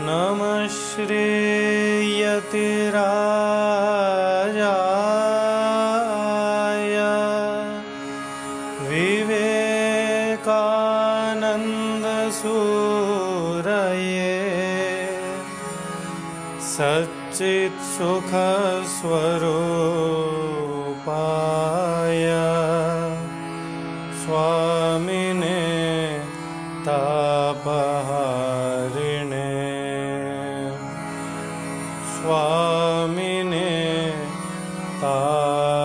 नमः श्रीयतिराजाय विवेकानन्दसूरये सच्चित्सुखस्वरूपाय स्वामिने तापहारिणे स्वामिने तापहारिणे।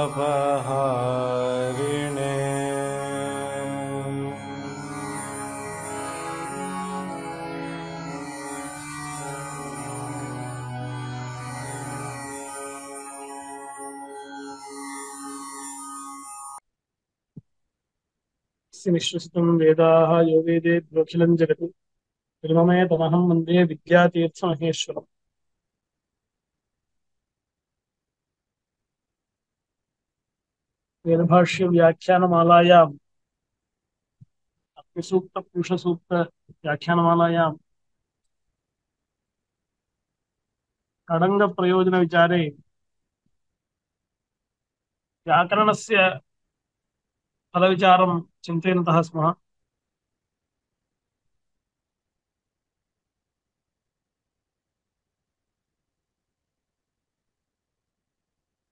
निश्वसितं वेदाः यो वेदेभ्योऽखिलं जगत् निर्ममे तमहं वन्दे विद्यातीर्थमहेश्वरम्। वेदभाष्य व्याख्यानमालायाम् अग्निसूक्त पुरुषसूक्त व्याख्यानमालायां षडङ्ग प्रयोजन विचारे व्याकरणस्य फलविचारं चिन्तयन्तः स्मः।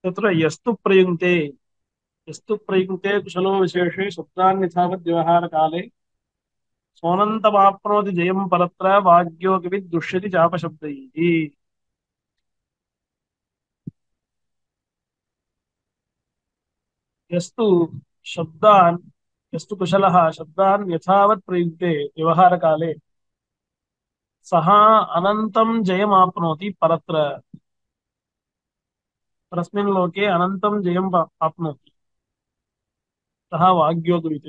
तत्र यस्तु प्रयुङ्क्ते कुशलो विशेषे शब्दान्यथावद् व्यवहारकाले सोऽनन्तमाप्नोति जयं परत्र वाग्योगिविद् दुष्यति चापशब्दैः। यस्तु शब्दान् यस्तु कुशलः शब्दान् यथावत् प्रयुक्ते व्यवहारकाले सः अनन्तं जयमाप्नोति परत्र परस्मिन् लोके अनन्तं जयम् आप्नोति सः वाग्योगवित्।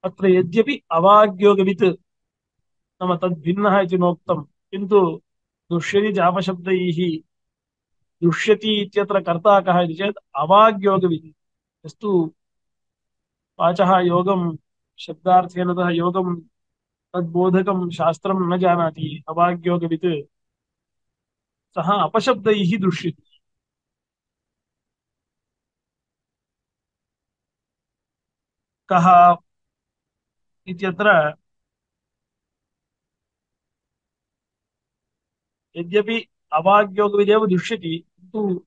अत्र यद्यपि अवाग्योगवित् नाम तद्भिन्नः इति नोक्तं किन्तु दुष्यति चापशब्दैः दुष्यति इत्यत्र कर्ता कः इति चेत् अवाग्योगवित्। यस्तु वाचः योगं शब्दार्थेनतः योगं तद्बोधकं शास्त्रं न जानाति अवाग्योगवित् सः अपशब्दैः दृश्यते। कः इत्यत्र यद्यपि अवाग्योगविदेव दृश्यति किन्तु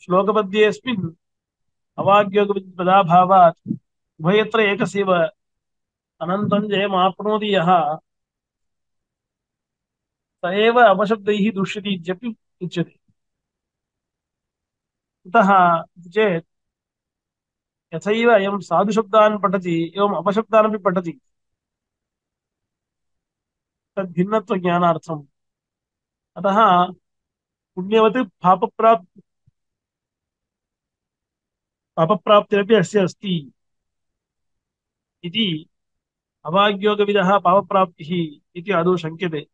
श्लोकपद्येऽस्मिन् अवाग्योगविद् पदाभावात् उभयत्र एकस्यैव अनन्तं जयमाप्नोति यः स एव अपशब्दैः दृश्यति इत्यपि उच्यते। कुतः इति चेत् यथैव अयं साधुशब्दान् पठति एवम् अपशब्दानपि पठति तद्भिन्नत्वज्ञानार्थम्। अतः पुण्यवत् पापप्राप्तिरपि अस्य अस्ति इति अवाग्योगविदः पापप्राप्तिः इति आदौ शङ्क्यते।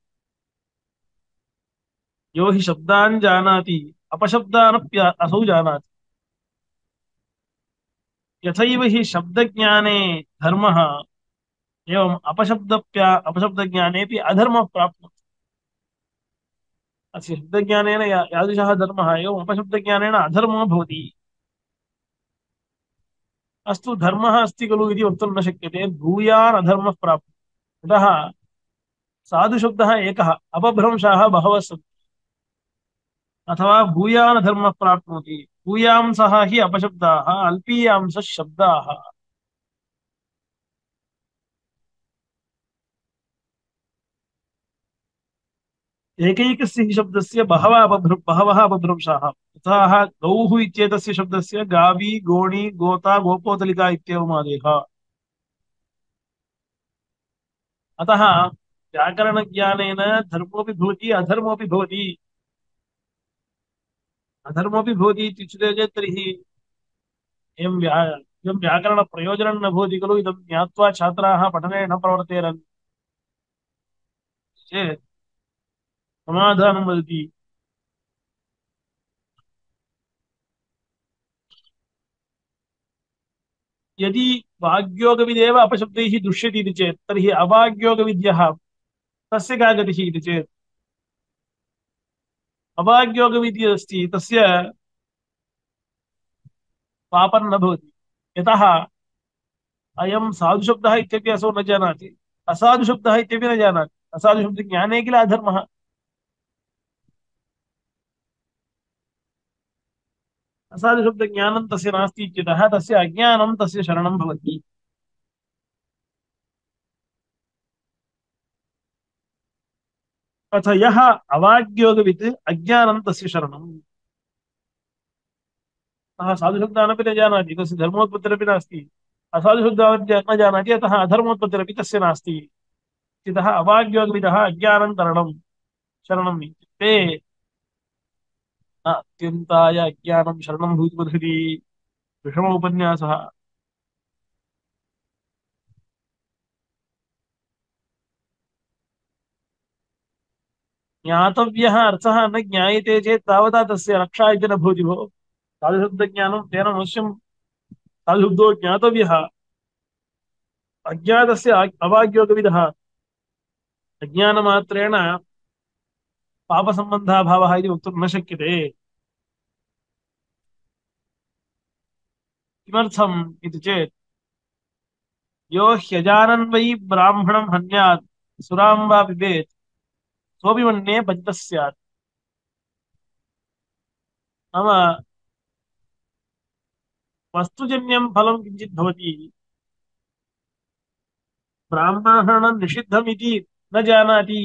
यो हि शब्दान् जानाति अपशब्दानप्य असौ जानाति। यथैव हि शब्दज्ञाने धर्मः एवम् अपशब्दज्ञानेपि अधर्मः प्राप्नोति। अस्य शब्दज्ञानेन यादृशः धर्मः एवम् अपशब्दज्ञानेन अधर्मो भवति। अस्तु धर्मः अस्ति खलु इति वक्तुं न शक्यते, भूयान् अधर्मः प्राप्नोति। अतः साधुशब्दः एकः, अपभ्रंशाः बहवः सन्ति। अथवा भूयान् अधर्मः प्राप्नोति, भूयांसः हि अपशब्दाः अल्पीयांसः शब्दाः। एकैकस्य हि शब्दस्य बहवः अपभ्रंशाः। यथा गौः इत्येतस्य शब्दस्य गावी गोणी गोता गोपोतलिका इत्येवमादयः। अतः व्याकरणज्ञानेन धर्मोऽपि भवति अधर्मोऽपि भवति। अधर्मोऽपि भवति इत्युच्यते चेत् तर्हि एवं व्याकरणप्रयोजनं न भवति खलु। इदं ज्ञात्वा छात्राः पठने न प्रवर्तेरन् चेत् समाधानं वदति। यदि वाग्योगविदेव अपशब्दैः दृश्यते इति चेत् तर्हि अवाग्योगविद्यः तस्य का गतिः इति चेत् अवाग्योगविद्या अस्ति तस्य पापं न भवति। यतः अयं साधुशब्दः इत्यपि असौ न जानाति, असाधुशब्दः इत्यपि न जानाति। असाधुशब्दज्ञाने किल अधर्मः। असाधुशब्दज्ञानं तस्य नास्ति इत्यतः तस्य अज्ञानं तस्य शरणं भवति। अथ यः अवाग्योगवित् अज्ञानं तस्य शरणम्। सः साधुशब्दानपि न जानाति, तस्य धर्मोत्पत्तिरपि नास्ति। असाधुशब्दान् न जानाति, अतः अधर्मोत्पत्तिरपि तस्य नास्ति। इत्यतः अवाग्योगविदः अज्ञानं तरणं शरणम् इत्युक्ते न अत्यन्ताय अज्ञानं शरणं भूतमर्हति। विषमोपन्यासः। ज्ञातव्यः अर्थः न ज्ञायते चेत् तावता तस्य रक्षा इति न भवति भोः। साधुशब्दज्ञानं तेन अवश्यं साधुशब्दो ज्ञातव्यः। अज्ञातस्य अवाग्योगविदः अज्ञानमात्रेण पापसम्बन्धाभावः इति वक्तुं न शक्यते। किमर्थम् इति चेत् यो ह्यजानन् वै ब्राह्मणं हन्यात् सुरां वा पिबेत् सोऽपि मन्ये पतितः स्यात्। नाम वस्तुजन्यं फलं किञ्चित् भवति, ब्राह्मणं निषिद्धमिति न जानाति,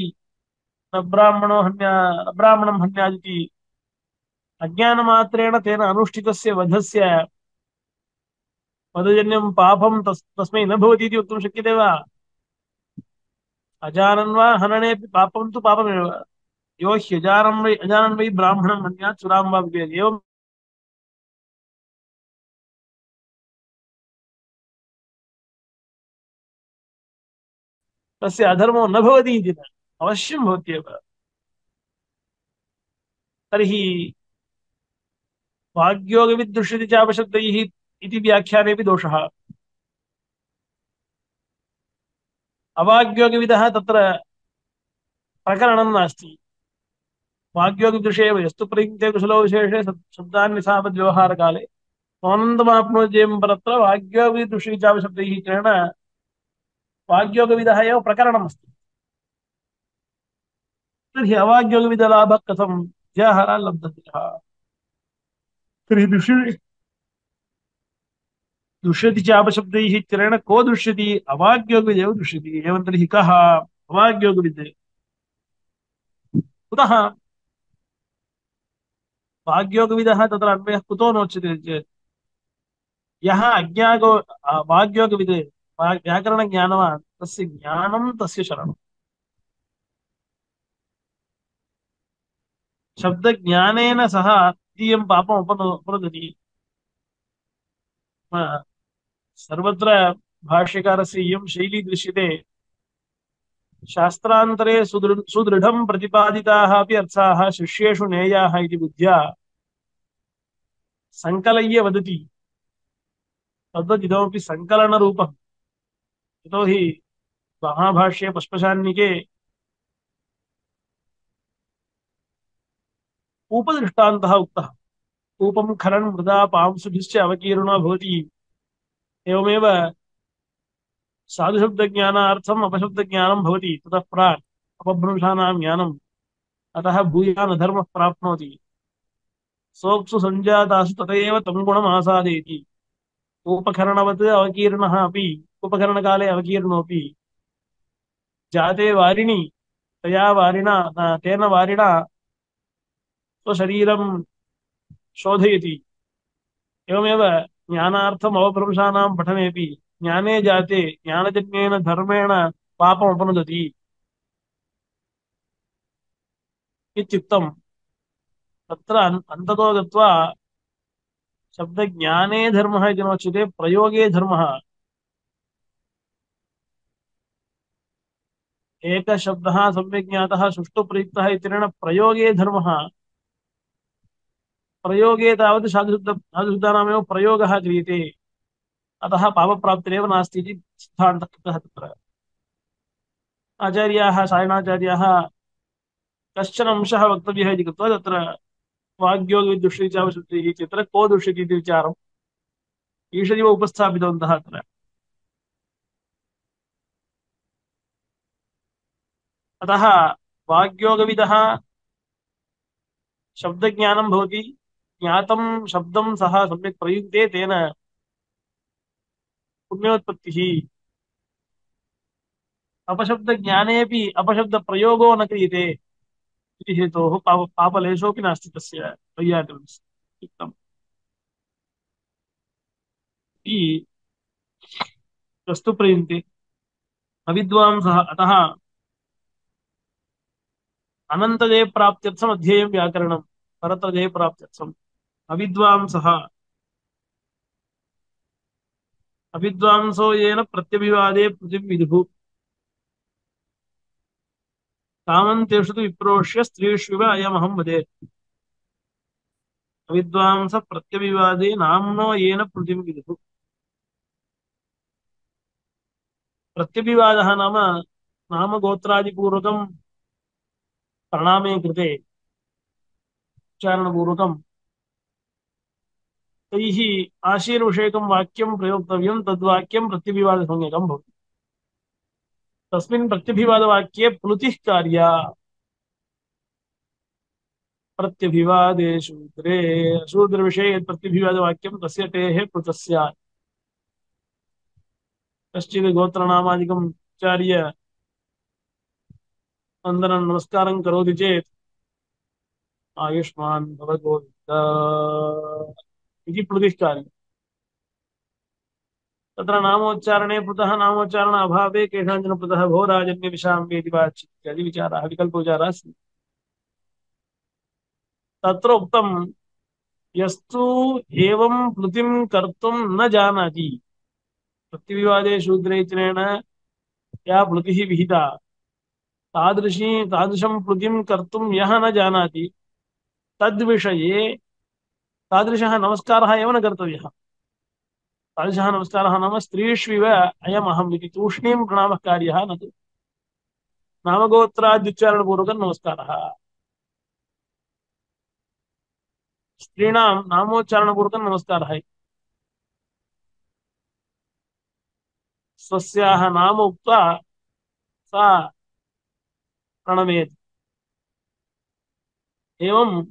न ब्राह्मणो हन्या न ब्राह्मणं हन्यादिति अज्ञानमात्रेण तेन अनुष्ठितस्य वधस्य वधजन्यं पापं तस्मै न भवति इति वक्तुं शक्यते वा। अजानन् वा हननेऽपि पापं तु पापमेव। यो अजानन् वै ब्राह्मणं हन्यात् सुरां वा पिबेत् एवं तस्य अधर्मो न भवति इति न, अवश्यं भवत्येव। तर्हि वाग्योगविदृश्यते चापशब्दैः इति व्याख्यानेऽपि दोषः। अवाग्योगविदः तत्र प्रकरणं नास्ति। वाग्योगविदृशे एव यस्तु प्रयुङ्क्ते कुशलो विशेषे शब्दान्यसावद्व्यवहारकाले स्वानन्दमाप्नोत्येवं परत्र वाग्योगविदृश्यते चापशब्दैः इत्यनेन वाग्योगविदः एव प्रकरणमस्ति। तर्हि अवाग्योगविदलाभः कथं ज्याहरा लब्धः। तर्हि दृश्यति चापशब्दैः इत्यनेन को दृश्यति अवाग्योगविदेव दृश्यति। एवं तर्हि कः अवाग्योगविद् कुतः वाग्योगविदः तत्र अन्वयः कुतो नोच्यते चेत् यः अज्ञागो वाग्योगविद् व्याकरणज्ञानवान् तस्य ज्ञानं तस्य शरणम्। शब्दज्ञानेन सह द्वितीयं पापम् उपनोदति। सर्वत्र भाष्यकारस्य इयं शैली दृश्यते। शास्त्रान्तरे सुदृढं प्रतिपादिताः अपि अर्थाः शिष्येषु नेयाः इति बुद्ध्या सङ्कलय्य वदति तद्वदिदमपि सङ्कलनरूपम्। यतोहि महाभाष्ये पुष्पशान्निके कूपदृष्टान्तः उक्तः। कूपं खरन् मृदा पांसुभिश्च अवकीर्णो भवति। एवमेव साधुशब्दज्ञानार्थम् अपशब्दज्ञानं भवति ततः प्राक् अपभ्रंशानां ज्ञानम्। अतः भूयान् अधर्मः प्राप्नोति। सोऽप्सु सञ्जातासु तथैव तं गुणमासादयति। कूपखरणवत् अवकीर्णः अपि कूपखरणकाले अवकीर्णोऽपि जाते वारिणि तया वारिणा तेन वारिणा स्वशरीरं शोधयति। एवमेव ज्ञानार्थम् अवभ्रंशानां पठनेऽपि ज्ञाने जाते ज्ञानजन्येन धर्मेण पापमुपनुदति इत्युक्तम्। तत्र अन्ततो गत्वा शब्दज्ञाने धर्मः इति नोच्यते, प्रयोगे धर्मः। एकः शब्दः सम्यक् ज्ञातः सुष्ठु प्रयुक्तः इत्यनेन प्रयोगे धर्मः प्रयोगे तावत् साधुशब्दानामेव प्रयोगः क्रियते अतः पापप्राप्तिरेव नास्ति इति सिद्धान्तः कृतः तत्र आचार्याः सायणाचार्याः कश्चन अंशः वक्तव्यः इति कृत्वा तत्र वाग्योगविदुष्यति चावश्रुतिः इत्यत्र को दुष्यति इति विचारम् ईषदिव उपस्थापितवन्तः अत्र अतः वाग्योगविदः शब्दज्ञानं भवति ज्ञातं शब्दं सः सम्यक् प्रयुक्ते तेन पुण्योत्पत्तिः अपशब्दज्ञानेऽपि अपशब्दप्रयोगो न क्रियते इति हेतोः पापलेशोऽपि नास्ति तस्य वैयाकरणस्य युक्तम् इति वस्तु प्रयुङ्क्ते अविद्वांसः अतः अनन्तदेव प्राप्त्यर्थम् अध्येयं व्याकरणं परत्रदेव प्राप्त्यर्थम् अविद्वांसः अविद्वांसो येन प्रत्यभिवादे पृथिवी विदुः तावन्तेषु तु विप्रोष्य स्त्रीष्विव अयमहं वदेत् अविद्वांस प्रत्यभिवादे नाम्नो येन पृथिवी विदुः प्रत्यभिवादः नाम नामगोत्रादिपूर्वकं प्रणामे कृते उच्चारणपूर्वकं तैः आशीर्विषयकं वाक्यं प्रयोक्तव्यं तद्वाक्यं प्रत्यभिवादसंज्ञकं भवति तस्मिन् प्रत्यभिवादवाक्ये प्लुतिः कार्या प्रत्यभिवादे शूद्रे शूद्रविषये यत् प्रत्यभिवादवाक्यं तस्य टेः प्लुतः स्यात् कश्चित् गोत्रनामादिकम् उच्चार्य वन्दनं नमस्कारं करोति चेत् आयुष्मान् भव गोविन्द इति प्लुतिः कार्यम् तत्र नामोच्चारणे पृथः नामोच्चारण अभावे केषाञ्चन पृथः भो राजन्यविषाम्ये इति वाच्यते इत्यादि विचाराः विकल्पविचाराः सन्ति तत्र उक्तं यस्तु एवं प्लुतिं कर्तुं न जानाति प्रतिविवादे शूद्रे इत्यनेन या प्लुतिः विहिता तादृशं प्लुतिं कर्तुं यः न जानाति तद्विषये तादृशः नमस्कारः एव न कर्तव्यः तादृशः नमस्कारः नाम स्त्रीष्विव अयमहम् इति तूष्णीं प्रणामः कार्यः न तु नामगोत्राद्युच्चारणपूर्वकं नमस्कारः स्त्रीणां नामोच्चारणपूर्वकं नमस्कारः स्वस्याः नाम उक्त्वा सा प्रणमेत् एवं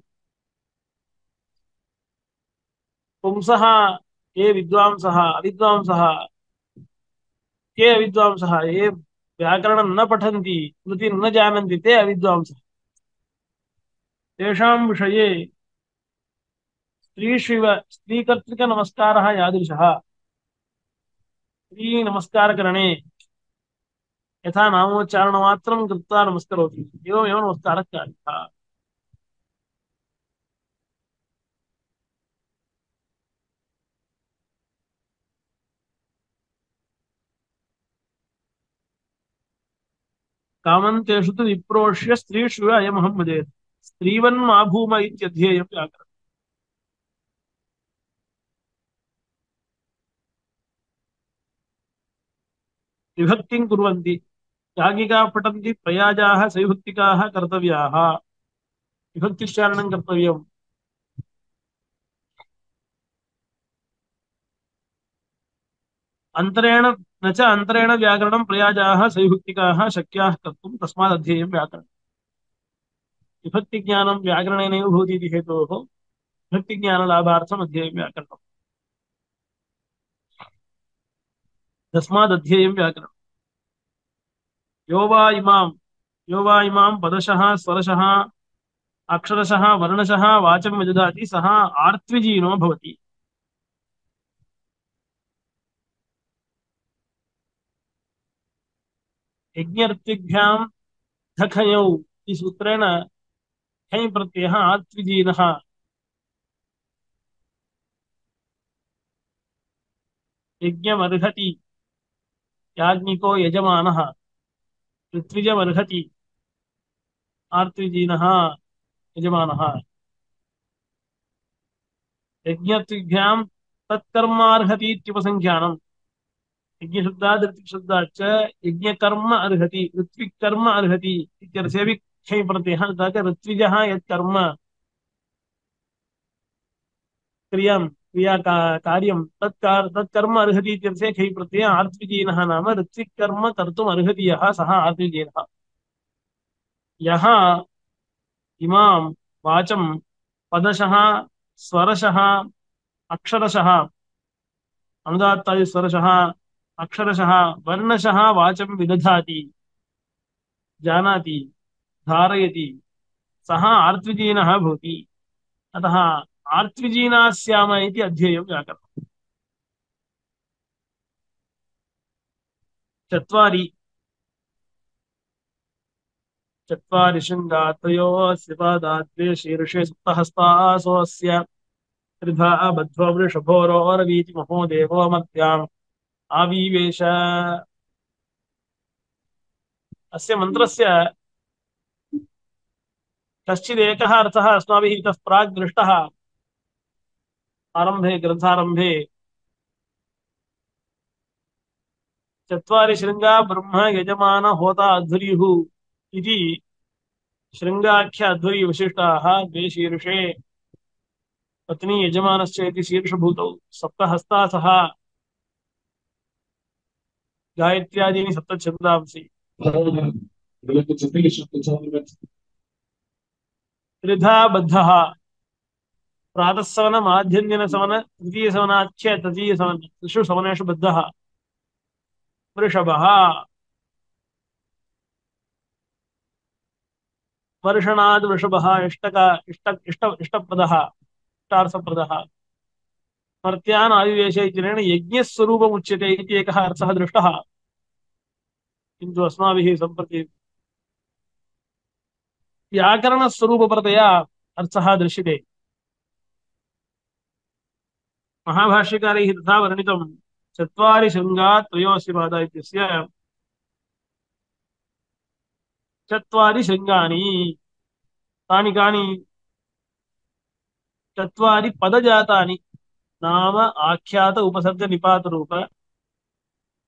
पुंसः ये विद्वांसः अविद्वांसः के अविद्वांसः ये व्याकरणं न पठन्ति स्मृतिं न जानन्ति ते अविद्वांसः तेषां विषये स्त्रीष्विव स्त्रीकर्तृकनमस्कारः यादृशः स्त्रीनमस्कारकरणे यथा नामोच्चारणमात्रं कृत्वा नमस्करोति एवमेव नमस्कारः कार्यः कामन्तेषु तु विप्रोष्य स्त्रीष्विव अयमहं वदेत् स्त्रीवन्माभूम इत्यध्येयं व्याकरणम् विभक्तिं कुर्वन्ति याज्ञिकाः पठन्ति प्रयाजाः सविभक्तिकाः कर्तव्याः विभक्तिश्चारणं कर्तव्यम् अन्तरेण न च अन्तरेण व्याकरणं प्रयाजाः सविभक्तिकाः शक्याः कर्तुं तस्मादध्येयं व्याकरणम् विभक्तिज्ञानं व्याकरणेनैव भवति इति हेतोः विभक्तिज्ञानलाभार्थम् अध्येयं व्याकरणम् तस्मादध्येयं व्याकरणम् यो वा इमां पदशः स्वरशः अक्षरशः वर्णशः वाचं विदधाति सः आर्त्विजीनो भवति यज्ञर्त्विभ्यां धखयौ इति सूत्रेण खञ् प्रत्ययः आर्त्विजीनः यज्ञमर्हति याज्ञिको यजमानः ऋत्विजमर्हति आर्त्विजीनः यजमानः यज्ञत्विभ्यां तत्कर्मार्हति इत्युपसंख्यानम् यज्ञशब्दात् ऋत्विकशब्दाच्च यज्ञकर्म अर्हति ऋत्विकर्म अर्हति इत्यर्थे भी क्षय प्रत्ययः तथा च ऋत्विजः यत्कर्म क्रियां क्रिया कार्यं तत्कर्म अर्हति इत्यर्थे क्षय प्रत्ययः आर्त्विजीनः नाम ऋत्विकर्म कर्तुम् अर्हति यः सः आर्त्विजीनः यः इमां वाचं पदशः स्वरशः अक्षरशः अनुदात्तादिस्वरशः अक्षरशः वर्णशः वाचं विदधाति जानाति धारयति सः आर्त्विजीनः भवति अतः आर्त्विजीना स्याम इति अध्येयं व्याकरणम् चत्वारि चत्वारि शृङ्गात्रयोऽस्य पादाद्वे शीर्षे सप्तहस्तासोऽस्य त्रिधा बद्धो वृषभोरोरवीति महो देवो मर्त्याम् आविवेश अस्य मन्त्रस्य कश्चिदेकः अर्थः अस्माभिः इतः प्राक् दृष्टः आरम्भे ग्रन्थारम्भे चत्वारि शृङ्गा ब्रह्म यजमान होता अध्वर्युः इति शृङ्गाख्य अध्वर्यविशिष्टाः द्वे शीर्षे पत्नी यजमानश्च इति शीर्षभूतौ सप्तहस्ता सह गायत्र्यादीनि सप्तछन्दांसि त्रिधा बद्धः प्रातःसवन माध्यन्दिनसवन तृतीयसवनाख्य तृतीयसवन त्रिषु सवनेषु बद्धः वृषभः वर्षणाद् वृषभः इष्टपदः इष्टार्थप्रदः मर्त्यान् आविवेश इत्यनेन यज्ञस्वरूपमुच्यते इति एकः अर्थः दृष्टः किन्तु अस्माभिः सम्प्रति व्याकरणस्वरूपपरतया अर्थः दृश्यते महाभाष्यकारैः तथा वर्णितं चत्वारि शृङ्गा त्रयोऽस्य पादा इत्यस्य चत्वारि शृङ्गानि तानि कानि चत्वारि पदजातानि नाम आख्यात उपसर्ग निपात रूप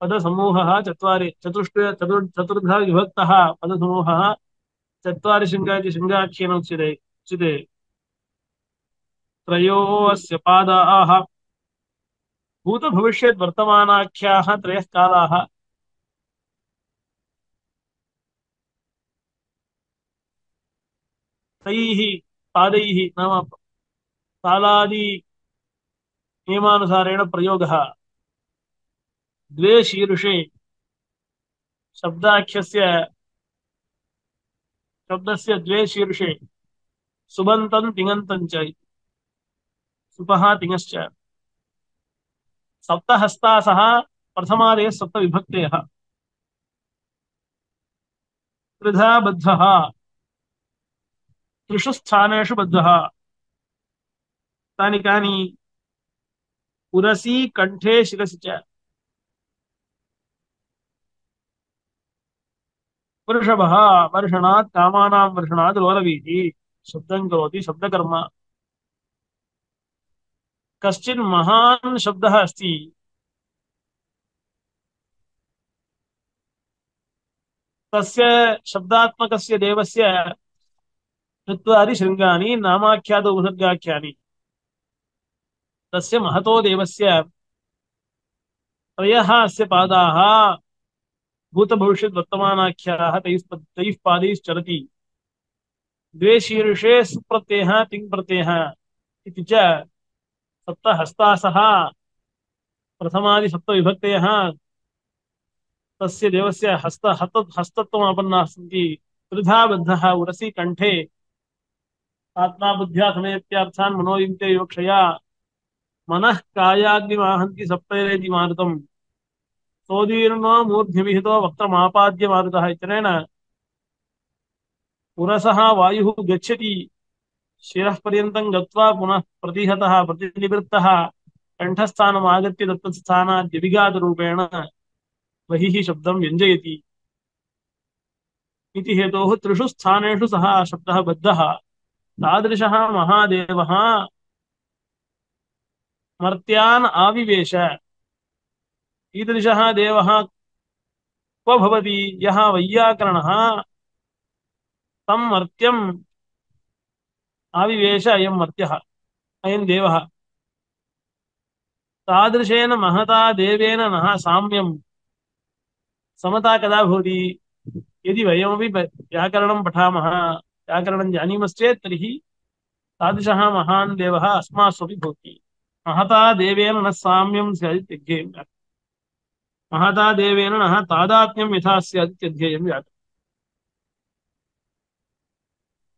पदसमूहः चत्वारि चतुर्धा विभक्तः पदसमूहः चत्वारि शृङ्गा इति शृङ्गाख्येन उच्यते त्रयोऽस्य पादाः भूतभविष्यद्वर्तमानाख्याः त्रयः कालाः तैः पादैः नाम कालादि नियमानुसारेण प्रयोगः द्वे शीर्षे शब्दाख्यस्य शब्दस्य द्वे शीर्षे सुबन्तं तिङन्तं च सुपः तिङश्च सप्तहस्तासः प्रथमादयः सप्तविभक्तयः त्रिधा बद्धः त्रिषु स्थानेषु बद्धः तानि कानि उरसी कंठे शिरसि च वृषभः वर्षणात् कामानां वर्षणात् लोलवीति शब्दं करोति शब्दकर्म कश्चिन् महान् शब्दः अस्ति तस्य शब्दात्मकस्य देवस्य चत्वारि शृङ्गानि नामाख्यात उपसर्गाख्यानि तस्य महतो देवस्य त्रयः अस्य पादाः भूतभविष्यद् वर्तमानाख्याः तैः पादैश्चरति द्वे शीर्षे सुप्रत्ययः तिङ् प्रत्ययः इति च सप्तहस्तासः प्रथमादि सप्तविभक्तयः तस्य देवस्य हस्तत्वमापन्नाः सन्ति त्रिधा बद्धः उरसि कंठे आत्मा बुद्ध्या समेत्यार्थान् मनोयुक्ते योक्षया मनः कायाग्निमाहन्ति सप्तैरेति मारुतम् सोदीर्णो मूर्ध्निविहितो वक्त्रमापाद्य मारुतः इत्यनेन उरसः वायुः गच्छति शिरः पर्यन्तं गत्वा पुनः प्रतिहतः प्रतिनिवृत्तः कण्ठस्थानम् आगत्य तत्तत्स्थानाद् व्यभिघातरूपेण बहिः शब्दं व्यञ्जयति इति हेतोः त्रिषु स्थानेषु सः शब्दः बद्धः। तादृशः महादेवः मर्त्यान् आविवेश। ईदृशः देवः क्व भवति? यः वैयाकरणः तं मर्त्यम् आविवेश अयं मर्त्यः, अयं देवः। तादृशेन महता देवेन नः साम्यं समता कदा भवति? यदि वयमपि व्याकरणं पठामः, व्याकरणं जानीमश्चेत् तर्हि तादृशः महान् देवः अस्मास्वपि भवति। महता देवेन न साम्यं स्यादित्यध्येयं व्याकरणम्। महता देवेन नः तादात्म्यं यथा स्यादित्यध्येयं व्याकरणम्।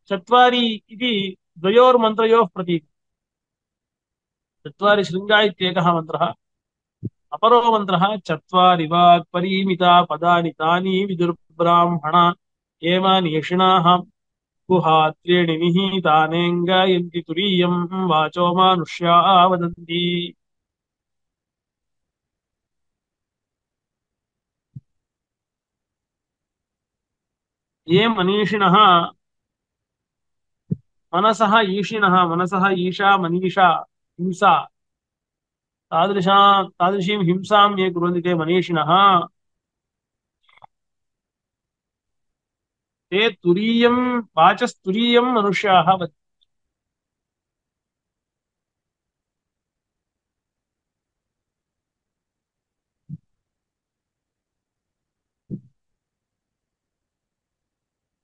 चत्वारि इति द्वयोर्मन्त्रयोः प्रतीकम्। चत्वारि शृङ्गा इत्येकः मन्त्रः, अपरो मन्त्रः चत्वारि वाक्परीमिता पदानि तानि विदुर्ब्राह्मणा एमानीषिणाः गुहात्रीणि निहीतानेङ्गायन्ति तुरीयं वाचो मानुष्या वदन्ति। ये मनीषिणः मनसः ईशिनः, मनसः ईशा मनीषा हिंसा, तादृशीं हिंसां ये कुर्वन्ति ते मनीषिणः, ते तुरीयं वाचस्तुरीयं मनुष्याः वदन्ति।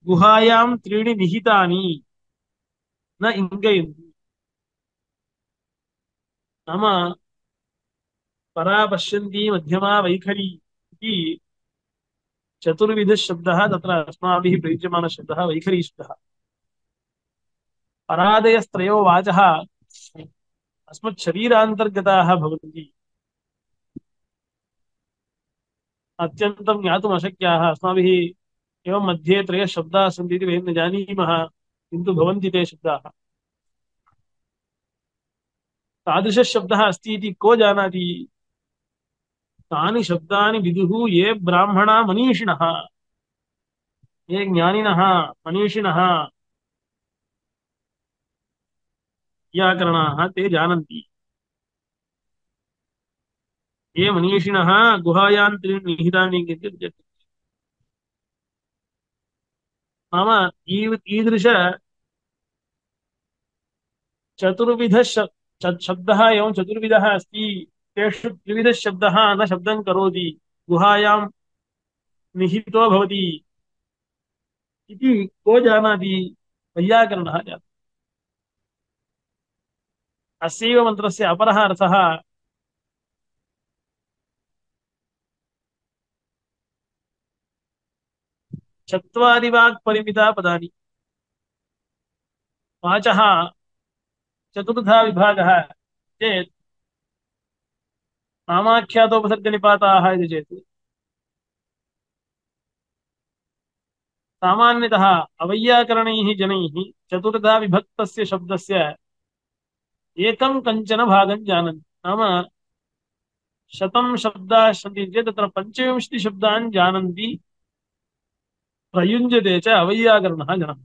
गुहायां त्रीणि निहितानि न इङ्गयन्ति। नाम परा पश्यन्ती मध्यमा वैखरी इति चतुर्विधः शब्दः तत्र अस्माभिः प्रयुज्यमानः शब्दः वैखरी शब्दः। परादयस्त्रयो वाचः अस्मच्छरीरान्तर्गताः भवन्ति। अत्यन्तं ज्ञातुम् अशक्याः अस्माभिः। एवं मध्ये त्रयः शब्दाः सन्ति इति वयं न जानीमः, किन्तु भवन्ति ते शब्दाः। तादृशः शब्दः अस्ति इति को जानाति? तानि शब्दानि विदुः ये ब्राह्मणा मनीषिणः, ये ज्ञानिनः मनीषिणः व्याकरणाः ते जानन्ति। ये मनीषिणः गुहायां त्रीणि निहितानि इत्येतत्। नाम ईदृश चतुर्विध शब्दः एवं चतुर्विधः अस्ति। तेषु त्रिविधः शब्दः न शब्दं करोति, गुहायां निहितो भवति इति को जानाति? वैयाकरणः जानाति। अस्यैव मन्त्रस्य अपरः अर्थः चत्वारि वाक्परिमिता पदानि। वाचः चतुर्धा विभागः चेत् नामाख्यातोपसर्गनिपाताः इति चेत् सामान्यतः अवैयाकरणैः जनैः चतुर्धा विभक्तस्य शब्दस्य एकं कञ्चन भागं जानन्ति। नाम 100 शब्दाः सन्ति चेत् तत्र 25 शब्दान् जानन्ति। प्रयुञ्जते च अवैयाकरणः जनः,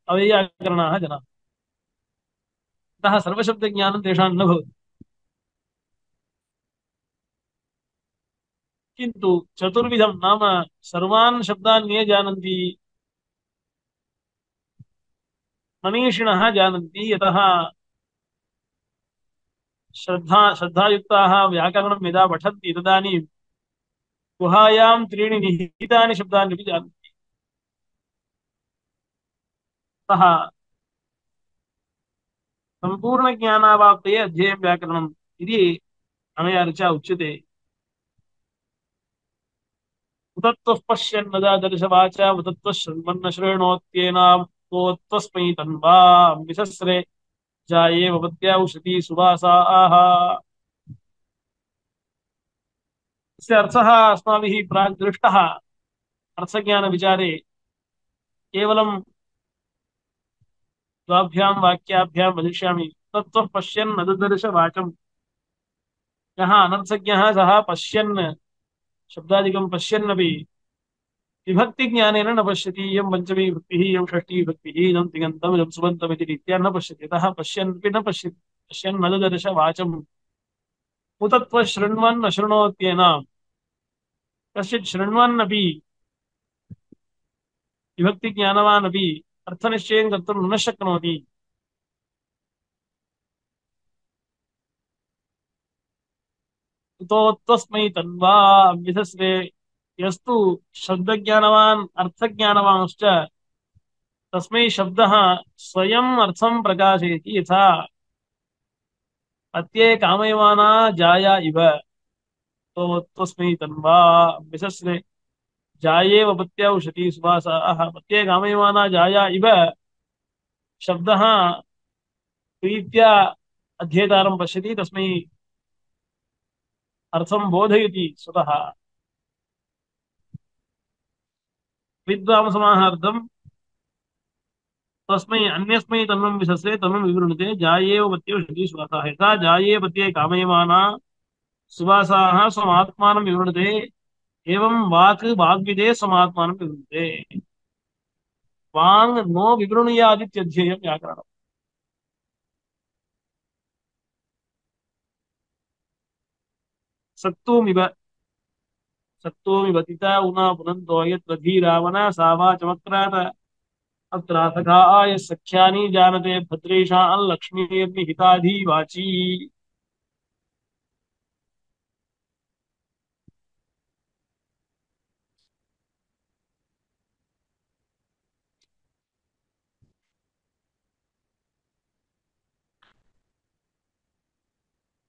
अवैयाकरणाः जनाः। अतः सर्वशब्दज्ञानं तेषां न भवति। किन्तु चतुर्विधं नाम सर्वान् शब्दान् ये जानन्ति, मनीषिणः जानन्ति। यतः श्रद्धायुक्ताः व्याकरणं यदा पठन्ति तदानीं गुहायां त्रीणि निहितानि शब्दानि अपि जानन्ति। अतः सम्पूर्णज्ञानावाप्तये अध्येयं व्याकरणम् इति अनया ऋचा उच्यते। उतत्वः पश्यन् नदादर्शवाचा उतत्वः शृण्वन्न शृणोत्येनां तोत्वस्मै तन्वा विसस्रे जाये भवत्या उशती सुवासा आह। तस्य अर्थः अस्माभिः प्राक् दृष्टः। अर्थज्ञानविचारे केवलं द्वाभ्यां वाक्याभ्यां वदिष्यामि। तत्त्वः पश्यन् नददर्श वाचम्। यः अनर्थज्ञः सः पश्यन् शब्दादिकं पश्यन्नपि विभक्तिज्ञानेन न पश्यति इयं पञ्चमी विभक्तिः इयं षष्ठी विभक्तिः इदं तिङन्तम् इदं सुबन्तम् इति रीत्या न पश्यति अतः पश्यन्नपि न पश्यति पश्यन् न ददर्श वाचम् उत त्वशृण्वन् न शृणोत्येनाम् कश्चित् शृण्वन्नपि विभक्तिज्ञानवान् अपि अर्थनिश्चयं कर्तुं न शक्नोति कुतो त्वस्मै तन्वा विधस्वे यस्तु शब्दज्ञानवान् अर्थज्ञानवांश्च तस्मै शब्दः स्वयम् अर्थं प्रकाशयति यथा अत्ये कामयमाना जाया इव तो त्वस्मै तन्वा विधस्वे जायेव पत्या उशती सुवासाः पत्ये कामयमाना जाया इव शब्दः प्रीत्या अध्येतारं पश्यति तस्मै अर्थं बोधयति स्वतः विद्वांसमाहार्थं तस्मै अन्यस्मै तन्वं विशस्ये तन्वं विवृणुते जायेव पत्ये उशती सुवासाः यथा जाये पत्ये कामयमाना सुवासाः स्वमात्मानं विवृणुते एवं वाक् वाग्विदे स्वमात्मानं विवृणुते वाङ् नो विवृणुयादित्यध्येयं व्याकरणम् सत्तूमिव सत्तूमिव तिता उना पुनन्तो यत्र धीरावना सा वाचमक्रात अत्राथका आय सख्यानि जानते भद्रेशान् लक्ष्मीर्निहिताधी वाची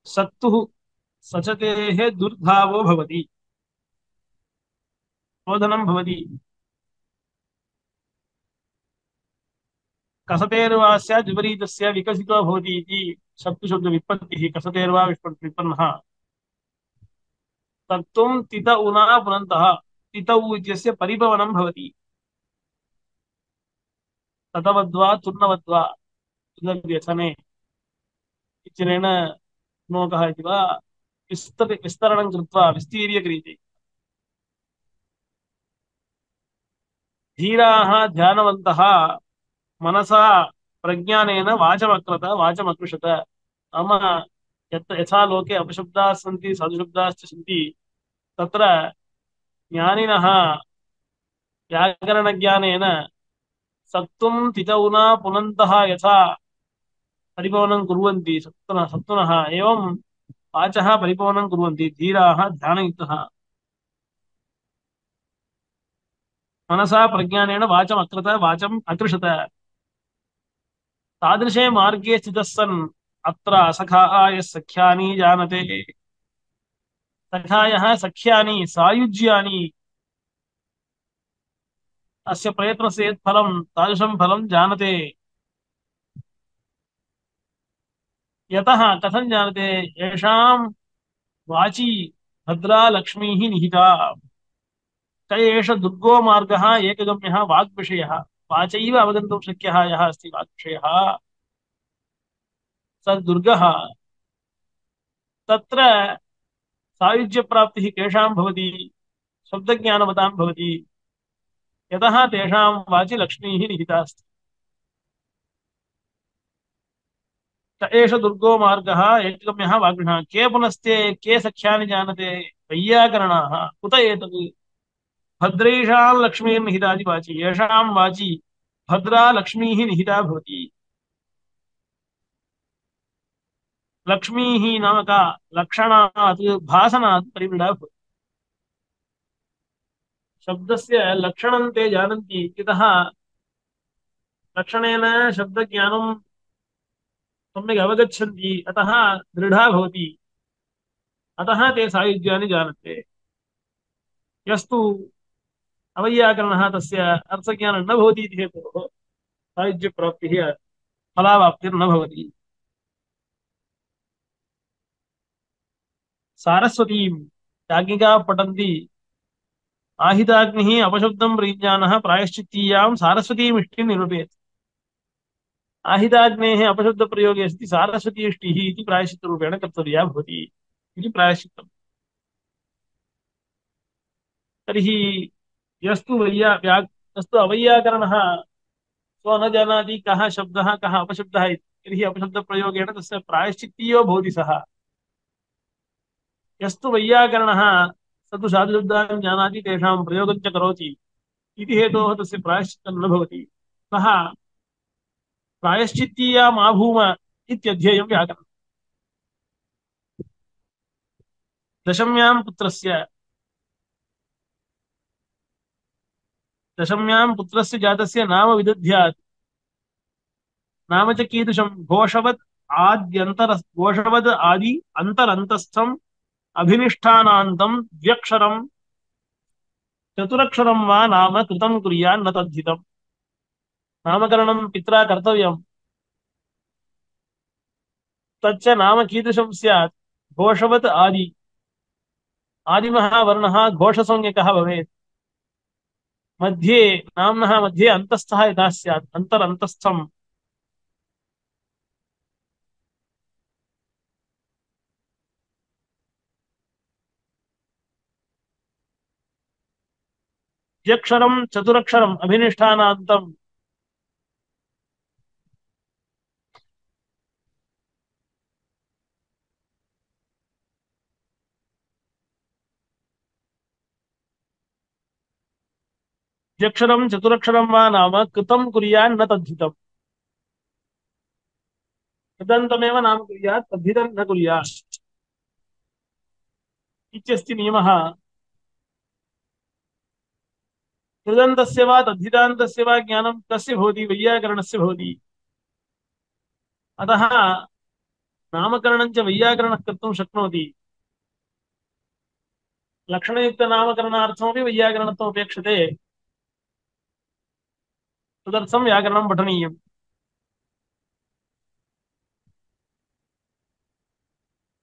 सत्तुः सचतेः दुर्धावो भवति शोधनं भवति कसतेर्वास्य विपरीतस्य विकसितो भवति इति शब्दशब्दवित्पत्तिः कसतेर्वा विपन्नः तत्तुं तित उना पुनन्तः तितौ इत्यस्य परिभवनं भवति ततवद्वा तुर्णवद्वा व्यसने इत्यनेन नोकः इति वा विस्तरणं कृत्वा विस्तीर्य क्रियते धीराः ध्यानवन्तः मनसा प्रज्ञानेन वाचमकृत वाचमकृषत नाम यथा लोके अपशब्दाः सन्ति साधुशब्दाश्च सन्ति तत्र ज्ञानिनः व्याकरणज्ञानेन सत्तुं तितौना पुनन्तः यथा परिभवनं कुर्वन्ति सत्तुनः एवं वाचः परिभवनं कुर्वन्ति धीराः ध्यानयुक्तः मनसा प्रज्ञानेन वाचम् अकृत वाचम् अकृषत तादृशे मार्गे स्थितः सन् अत्र असखाय सख्यानि जानते सखायः सख्यानि सायुज्यानि अस्य प्रयत्नस्य यत् फलं तादृशं फलं जानते यतः कथं जानते येषां वाची भद्रा लक्ष्मीः निहिता स एष दुर्गो मार्गः एकगम्यः वाग्विषयः वाचैव अवगन्तुं शक्यः यः अस्ति वाग्विषयः स दुर्गः तत्र सायुज्यप्राप्तिः केषां भवति शब्दज्ञानवतां भवति यतः तेषां वाचि लक्ष्मीः निहिता अस्ति स एष दुर्गो मार्गः एकगम्यः वाग्विषयः के पुनस्ते के सख्यानि जानते वैयाकरणाः कुत एतत् भद्रेषां लक्ष्मीर्निहितादि वाची येषां वाची भद्रा लक्ष्मीः निहिता भवति लक्ष्मीः नाम का लक्षणात् भासनात् परिमृढा भवति शब्दस्य लक्षणं ते जानन्ति इत्यतः लक्षणेन शब्दज्ञानं सम्यक् अवगच्छन्ति अतः दृढा भवति अतः ते सायुज्यानि जानन्ते यस्तु अवैयाकरणः तस्य अर्थज्ञानं न भवति इति हेतोः सायुज्यप्राप्तिः फलावाप्तिर्न भवति सारस्वतीं याज्ञिकाः पठन्ति आहिताग्निः अपशब्दं प्रीज्ञानः प्रायश्चित्तीयां सारस्वतीमिष्टिं निरूपयति आहिताग्नेः अपशब्दप्रयोगे अस्ति सारस्वतीष्टिः इति प्रायश्चित्तरूपेण कर्तव्या भवति इति प्रायश्चित्तम् तर्हि यस्तु अवैयाकरणः सो न जानाति कः शब्दः कः अपशब्दः इति तर्हि अपशब्दप्रयोगेण तस्य प्रायश्चित्तीयो भवति सः। यस्तु वैयाकरणः स तु साधुशब्दान् जानाति तेषां प्रयोगं च करोति इति हेतोः तस्य प्रायश्चित्तं न भवति। सः प्रायश्चित्तीया मा भूम इत्यध्येयं व्याकरणम्। दशम्यां पुत्रस्य जातस्य नाम विदध्यात्। नाम च कीदृशं घोषवद् आदि अन्तरन्तस्थम् अभिनिष्ठानान्तं द्व्यक्षरं चतुरक्षरं वा नाम कृतं कुर्यान्न तद्धितम्। नामकरणं पित्रा कर्तव्यं, तच्च नाम कीदृशं स्यात्? घोषवत् आदि, आदिमः वर्णः घोषसंज्ञकः भवेत्। मध्ये नाम्नः मध्ये अन्तस्थः यथा स्यात् अन्तरन्तस्थम्। द्व्यक्षरं चतुरक्षरम् अभिनिष्ठानान्तम्। द्व्यक्षरं चतुरक्षरं वा नाम कृतं कुर्यान्न तद्धितम्। कृदन्तमेव नाम कुर्यात् तद्धितं न कुर्यात् इत्यस्ति नियमः। कृदन्तस्य वा तद्धितान्तस्य वा ज्ञानं कस्य भवति? वैयाकरणस्य भवति। अतः नामकरणं च वैयाकरणः कर्तुं शक्नोति। लक्षणयुक्तनामकरणार्थमपि वैयाकरणत्वम् अपेक्षते। तदर्थं व्याकरणं पठनीयम्।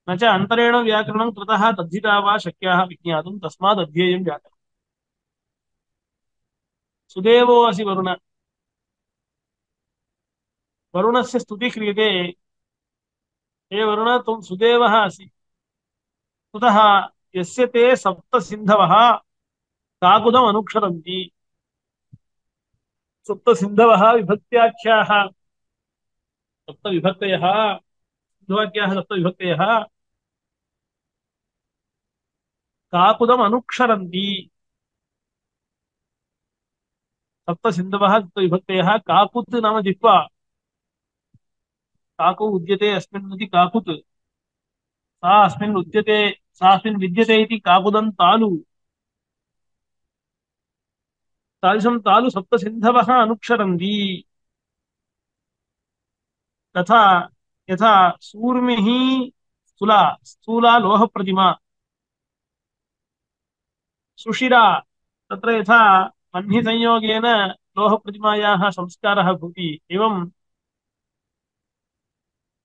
न च अन्तरेण व्याकरणं कृतः तद्धिता वा शक्याः विज्ञातुं तस्माद् अध्येयं व्याकरणम्। सुदेवो असि वरुण, वरुणस्य स्तुतिः क्रियते। हे वरुण त्वं सुदेवः असि। कुतः? यस्य ते सप्त सिन्धवः काकुदम् अनुक्षरन्ति। सप्त सिन्धवः विभक्त्याख्याः, सप्त विभक्तयः, सिन्धुवाक्याः सप्त विभक्तयः काकुदम् अनुक्षरन्ति। सप्त सिन्धवः सप्त विभक्तयः काकुत् नाम जिह्वा, काकु उद्यते अस्मिन् इति काकुत्, सा अस्मिन् उद्यते सा अस्मिन् विद्यते इति काकुदं तालु। तादृशं तालु सप्त सिन्धवः अनुक्षरन्ति। तथा यथा सूर्मिः स्थूला स्थूला लोहप्रतिमा, सुशिरा तत्र यथा वह्निसंयोगेन लोहप्रतिमायाः संस्कारः भवति, एवं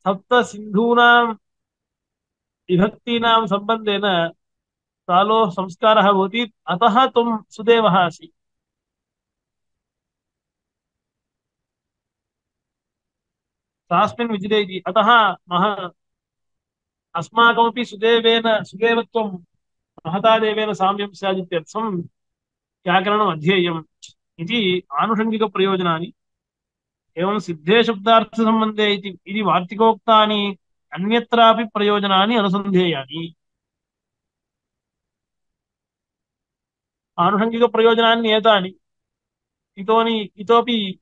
सप्तसिन्धूनां विभक्तीनां सम्बन्धेन तालोः संस्कारः भवति। अतः त्वं सुदेवः असि। तास्मिन् विजिते इति। अतः मह अस्माकमपि सुदेवत्वं महता देवेन साम्यं स्यादित्यर्थं व्याकरणम् अध्येयम् इति आनुषङ्गिकप्रयोजनानि। एवं सिद्धे शब्दार्थसम्बन्धे इति वार्तिकोक्तानि अन्यत्रापि प्रयोजनानि अनुसन्धेयानि। आनुषङ्गिकप्रयोजनानि एतानि। इतोपि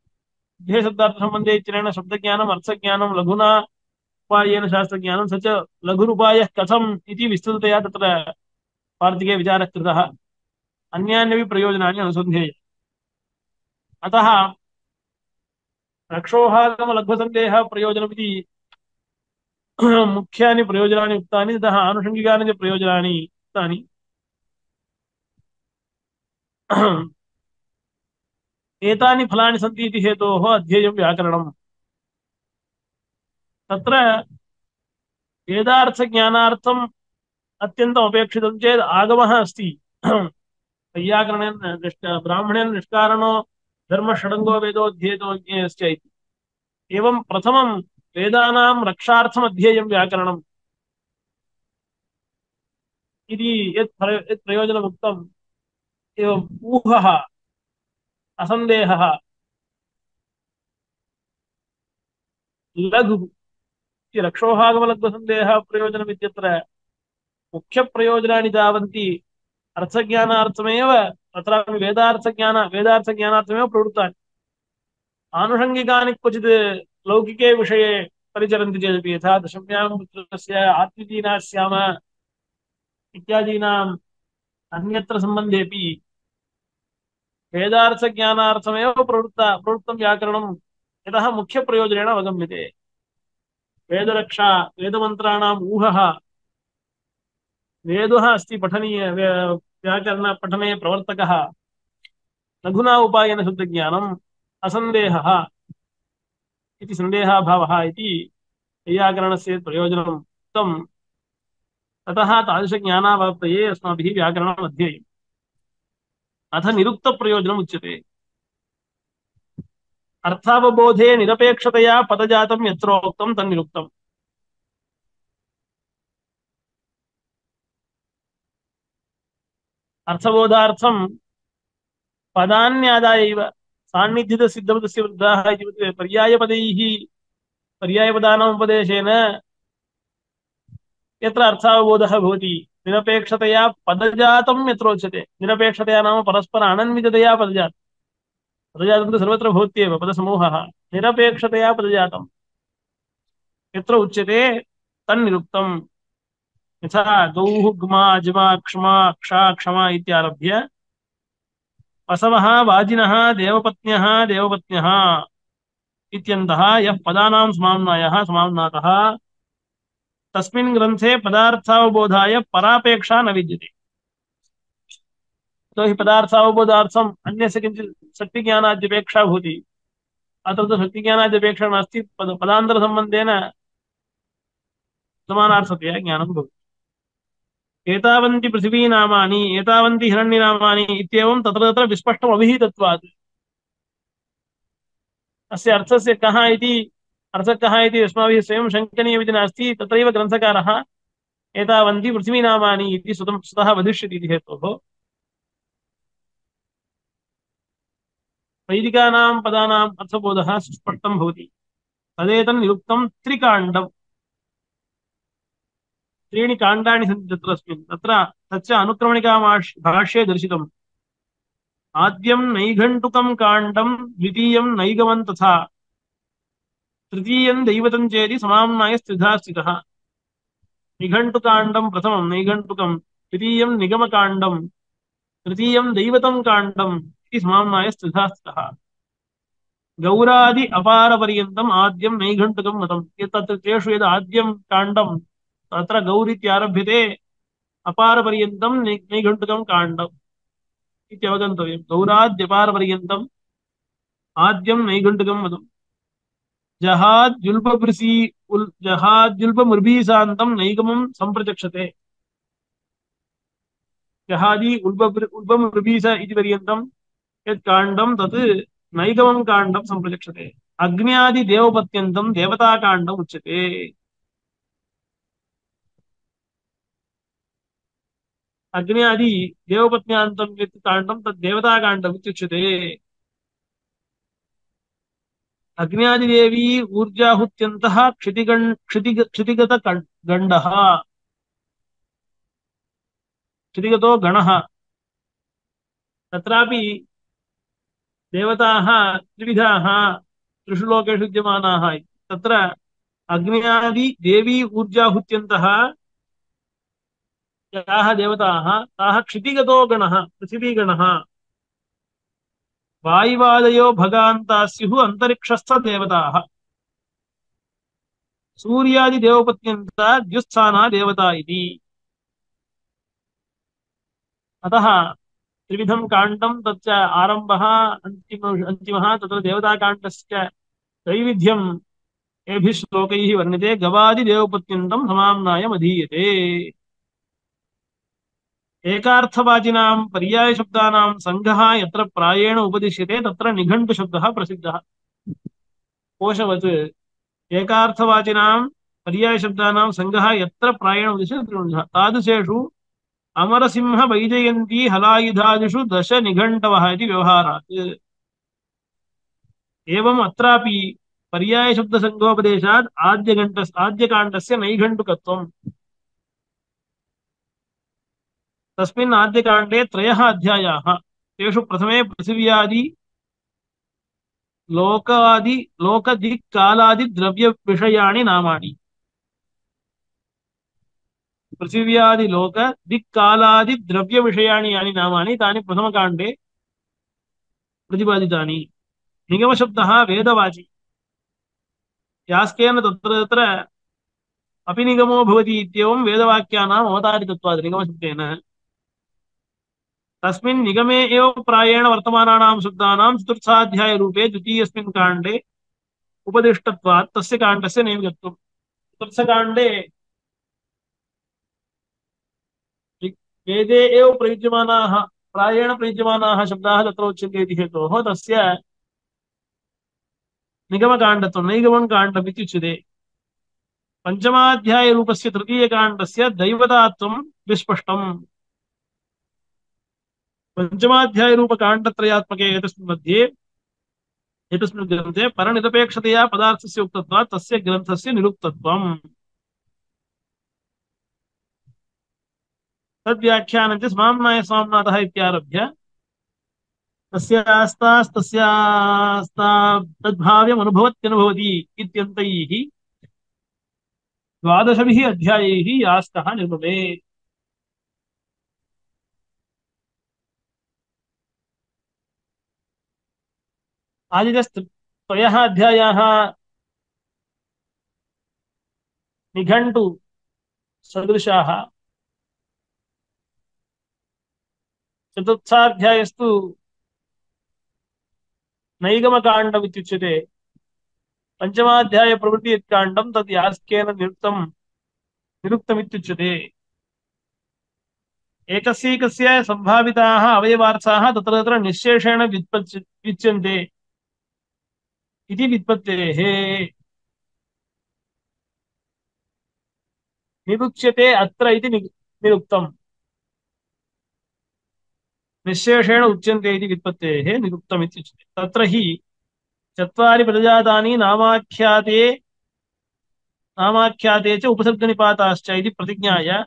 सिद्धे शब्दार्थसम्बन्धे इत्यनेन शब्दज्ञानम् अर्थज्ञानं लघुना उपायेन शास्त्रज्ञानं स च लघुरुपायः कथम् इति विस्तृततया तत्र वार्तिके विचारः कृतः। अन्यान्यपि प्रयोजनानि अनुसन्धेय। अतः रक्षोहागमलघ्वसन्देहः प्रयोजनमिति मुख्यानि प्रयोजनानि उक्तानि, ततः आनुषङ्गिकानि च प्रयोजनानि उक्तानि। एतानि फलानि सन्ति इति हेतोः अध्येयं व्याकरणम्। तत्र वेदार्थज्ञानार्थम् अत्यन्तम् अपेक्षितं चेत् आगमः अस्ति। वैयाकरणेन ब्राह्मणेन निष्कारणो धर्मषडङ्गो वेदोऽध्येतो ज्ञेयश्च इति। एवं प्रथमं वेदानां रक्षार्थम् अध्येयं व्याकरणम् इति यत् प्रयोजनमुक्तं, एवम् ऊहः असन्देहः लघुः इति रक्षोहागमलघ्वसन्देहः प्रयोजनम् इत्यत्र मुख्यप्रयोजनानि तावन्ति अर्थज्ञानार्थमेव तत्रापि वेदार्थज्ञानार्थमेव प्रवृत्तानि आनुषङ्गिकानि क्वचित् लौकिके विषये परिचरन्ति चेदपि यथा दशम्यां पुत्रस्य आत्मीयीना स्याम इत्यादीनाम् अन्यत्र सम्बन्धेपि वेदार्थज्ञानार्थमेव प्रवृत्तं व्याकरणं यतः मुख्यप्रयोजनेन अवगम्यते वेदरक्षा वेदमन्त्राणाम् ऊहः वेदः अस्ति पठनीय व्याकरणपठने प्रवर्तकः लघुना उपायेन शुद्धज्ञानम् असन्देहः इति सन्देहाभावः इति वैयाकरणस्य प्रयोजनम् उक्तम् ततः तादृशज्ञानावाप्तये अस्माभिः व्याकरणम् अध्येयम् अथ निरुक्तप्रयोजनम् उच्यते अर्थावबोधे निरपेक्षतया पदजातं यत्रोक्तं तन्निरुक्तम् अर्थबोधार्थं पदान्यादायैव सान्निध्यसिद्धपदस्य वृद्धाः इति पर्यायपदैः पर्यायपदानाम् उपदेशेन यत्र अर्थावबोधः भवति निरपेक्षतया पदजातं यत्रोच्यते निरपेक्षतया नाम परस्पर अनन्विततया पदजातं पदजातं तु सर्वत्र भवत्येव पदसमूहः निरपेक्षतया पदजातं यत्र उच्यते तन्निरुक्तम् यथा गौः ग्मा अजमा क्ष्माक्षा क्षमा इत्यारभ्य वसवः वाजिनः देवपत्न्यः देवपत्न्यः इत्यन्तः यः पदानां समाम्नातः तस्मिन् ग्रन्थे पदार्थावबोधाय परापेक्षा न विद्यते तो हि पदार्थावबोधार्थम् अन्यस्य किञ्चित् शक्तिज्ञानाद्यपेक्षा भवति अत्र तु शक्तिज्ञानाद्यपेक्षा नास्ति पदान्तरसम्बन्धेन समानार्थतया ज्ञानं भवति एतावन्ति पृथिवीनामानि एतावन्ति हिरण्यनामानि इत्येवं तत्र तत्र विस्पष्टम् अभिहितत्वात् अस्य अर्थस्य अर्थः कः इति अस्माभिः स्वयं शङ्कनीयमिति नास्ति तत्रैव ग्रन्थकारः एतावन्ति पृथिवीनामानि इति स्वतः वदिष्यति इति हेतोः वैदिकानां पदानाम् अर्थबोधः सुस्पष्टं भवति तदेतन्निरुक्तं त्रिकाण्डम् त्रीणि काण्डानि सन्ति तत्र तच्च अनुक्रमणिकाभाष्ये दर्शितम् आद्यं नैघण्टुकं काण्डं द्वितीयं नैगमं तथा तृतीयं दैवतं चेति समाम्नाय स्त्रिधा स्थितः निघण्टुकाण्डं प्रथमं नैघण्टुकं द्वितीयं निगमकाण्डं तृतीयं दैवतं काण्डम् इति समाम्नाय स्त्रिधा स्थितः गौरादि अपारपर्यन्तम् आद्यं नैघण्टुकं मतम् तत्र तेषु यद् आद्यं काण्डं तत्र गौरित्यारभ्यते अपारपर्यन्तं नैघण्टुकं काण्डम् इत्यवगन्तव्यं गौराद्यपारपर्यन्तम् आद्यं नैघण्टुकं मतम् जहाद्युल्बमृभीसान्तं नैगमं सम्प्रचक्षते जहादि उल्बमृभीस इति पर्यन्तं यत् काण्डं तत् नैगमं काण्डं सम्प्रचक्षते अग्न्यादिदेवपत्यन्तं देवताकाण्डम् उच्यते अग्न्यादि देवपत्न्यान्तं यत् काण्डं तद् देवताकाण्डम् इत्युच्यते अग्न्यादिदेवी ऊर्जाहुत्यन्तः क्षितिगत गण्डः क्षितिगतो गणः तत्रापि देवताः त्रिविधाः त्रिषु लोकेषु विद्यमानाः तत्र अग्न्यादि देवी ऊर्जाहुत्यन्तः याः देवताः ताः क्षितिगतो गणः पृथिवीगणः वायुवादयो भगान्ताः स्युः अन्तरिक्षस्थदेवताः सूर्यादिदेवपत्यन्ता द्युस्थाना देवता इति अतः त्रिविधं काण्डं तच्च आरम्भः अन्तिमः तत्र देवताकाण्डस्य त्रैविध्यं एभिः श्लोकैः वर्ण्यते गवादिदेवपत्यन्तं समाम्नाय मधीयते एकार्थवाचिनां पर्यायशब्दानां सङ्घः यत्र प्रायेण उपदिश्यते तत्र निघण्टुशब्दः प्रसिद्धः कोशवत् एकार्थवाचिनां पर्यायशब्दानां सङ्घः यत्र प्रायेण उपदिश्यते तत्र निघण्टुः तादृशेषु अमरसिंह वैजयन्ती हलायुधादिषु दश निघण्टवः इति व्यवहारात्। एवम् अत्रापि पर्यायशब्दसङ्गोपदेशात् आद्यकाण्डस्य नैघण्टुकत्वम्। तस्मिन् आद्यकाण्डे त्रयः अध्यायाः। तेषु प्रथमे पृथिव्यादि लोकादि लोकदिक्कालादि द्रव्यविषयाणि नामानि। पृथिव्यादि लोक दिक्कालादि द्रव्यविषयाणि यानि नामानि तानि प्रथमकाण्डे प्रतिपादितानि। निगमशब्दः वेदवाची। यास्केन तत्र तत्र अपिनिगमो भवति इत्येवं वेदवाक्यानाम् अवतारितत्वात् निगमशब्देन। तस्मिन् निगमे एव प्रायेण वर्तमानानां शब्दानां चतुर्थाध्यायरूपे द्वितीयस्मिन् काण्डे उपदिष्टत्वात् तस्य काण्डस्य नैमित्तम्। चतुर्थकाण्डे वेदे एव प्रयुज्यमानाः प्रायेण प्रयुज्यमानाः शब्दाः तत्र उच्यन्ते इति हेतोः तस्य निगमकाण्डत्वं नैगमं काण्डम् इत्युच्यते। पञ्चमाध्यायरूपस्य तृतीयकाण्डस्य दैवतात्वं विस्पष्टम्। पञ्चमाध्यायरूपकाण्डत्रयात्मके एतस्मिन् ग्रन्थे परनिरपेक्षतया पदार्थस्य उक्तत्वात् तस्य ग्रन्थस्य निरुक्तत्वम्। तद्व्याख्यानं च स्वाम्नाय स्वाम्नाथः इत्यारभ्य तस्यास्तास्तस्यास्ता तद्भाव्यमनुभवत्यनुभवति इत्यन्तैः द्वादशभिः अध्यायैः यास्कः निर्ममे। आदितस्त्रयः अध्यायाः निघण्टु सदृशाः। चतुर्थाध्यायस्तु नैगमकाण्डमित्युच्यते। पञ्चमाध्याय प्रभृति यत्काण्डं तद् यास्केन निरुक्तमित्युच्यते। एकस्यैकस्य सम्भाविताः अवयवार्थाः तत्र तत्र निःशेषेण विच्यन्ते इति व्युत्पत्तेः। निरुच्यते अत्र इति निरुक्तम्। निःशेषेण उच्यन्ते इति व्युत्पत्तेः निरुक्तम् इत्युच्यते। तत्र हि चत्वारि प्रजातानि नामाख्याते च उपसर्गनिपाताश्च इति प्रतिज्ञाय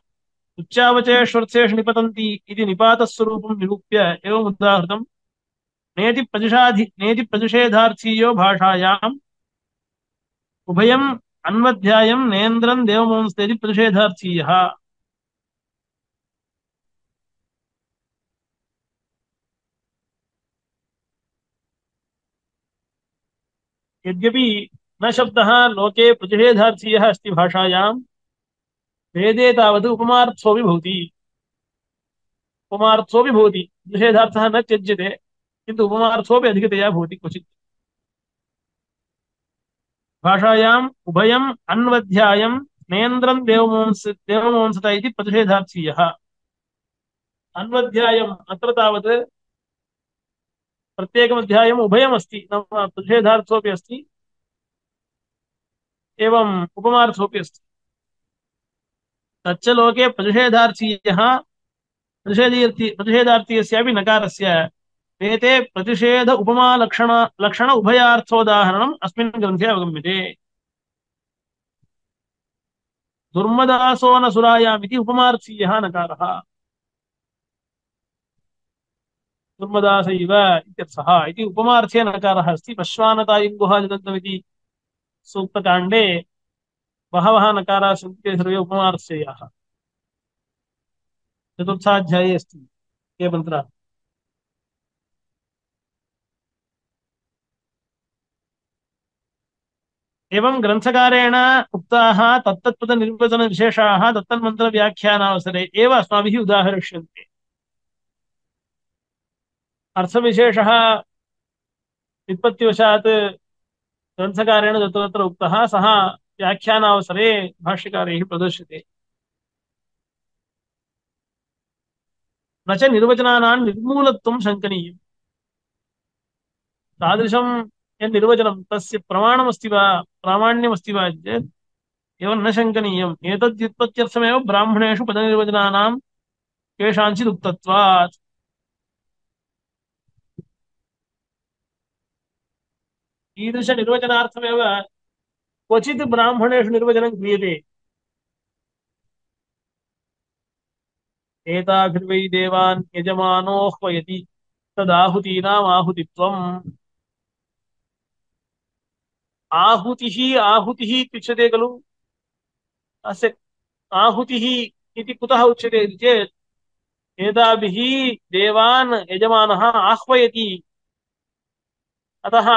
उच्चावचेष्वर्थेषु निपतन्ति इति निपातस्वरूपं निरूप्य एवम् उदाहृतम्। नेति प्रतिषेधार्थीयो भाषायाम् उभयम् अन्वध्यायम् नेन्द्रम् देवमंस्तेति प्रतिषेधार्थीयः। यद्यपि न शब्दः लोके प्रतिषेधार्थीयः अस्ति भाषायां, वेदे तावत् उपमार्थोऽपि भवति। प्रतिषेधार्थः न त्यज्यते किन्तु उपमार्थोऽपि अधिकतया भवति क्वचित्। भाषायाम् उभयम् अन्वध्यायम् नेन्द्रम् देवमंसत इति प्रतिषेधार्थीयः। अन्वध्यायम् अत्र तावत् प्रत्येकमध्यायम् उभयमस्ति, नाम प्रतिषेधार्थोऽपि अस्ति एवम् उपमार्थोऽपि अस्ति। तच्च लोके प्रतिषेधार्थीयस्यापि नकारस्य वेते प्रतिषेध उपमा लक्षण उभयार्थोदाहरणम् अस्मिन् ग्रन्थे अवगम्यते। दुर्मदासो न सुरायाम् इति उपमार्थीयः नकारः। दुर्मदास इव इत्यर्थः इति उपमार्थ्ये नकारः अस्ति। पश्वानतायुङ्गुः जगन्तमिति सूक्तकाण्डे बहवः नकाराः सन्ति, ते सर्वे उपमार्थ्येयाः। चतुर्थाध्याये अस्ति ये मन्त्राः। एवं ग्रन्थकारेण उक्ताः तत्तत्पदनिर्वचनविशेषाः तत्तन्मन्त्रव्याख्यानावसरे एव अस्माभिः उदाहरिष्यन्ते। अर्थविशेषः व्युत्पत्तिवशात् ग्रन्थकारेण तत्र तत्र उक्तः, सः व्याख्यानावसरे भाष्यकारैः प्रदर्श्यते। न च निर्वचनानां निर्मूलत्वं शङ्कनीयम्। तादृशं यन्निर्वचनं तस्य प्रमाणमस्ति वा प्रामाण्यमस्ति वा चेत् एवं न शङ्कनीयम्। एतद्व्युत्पत्त्यर्थमेव ब्राह्मणेषु पदनिर्वचनानां केषाञ्चिदुक्तत्वात्। ईदृशनिर्वचनार्थमेव क्वचित् ब्राह्मणेषु निर्वचनं क्रियते। एताभिर्वै देवान् यजमानोऽह्वयति तदाहुतीनाम् आहुतित्वम्। आहुतिः आहुतिः इत्युच्यते खलु। अस्य आहुतिः इति कुतः उच्यते इति चेत् एताभिः देवान् यजमानः आह्वयति, अतः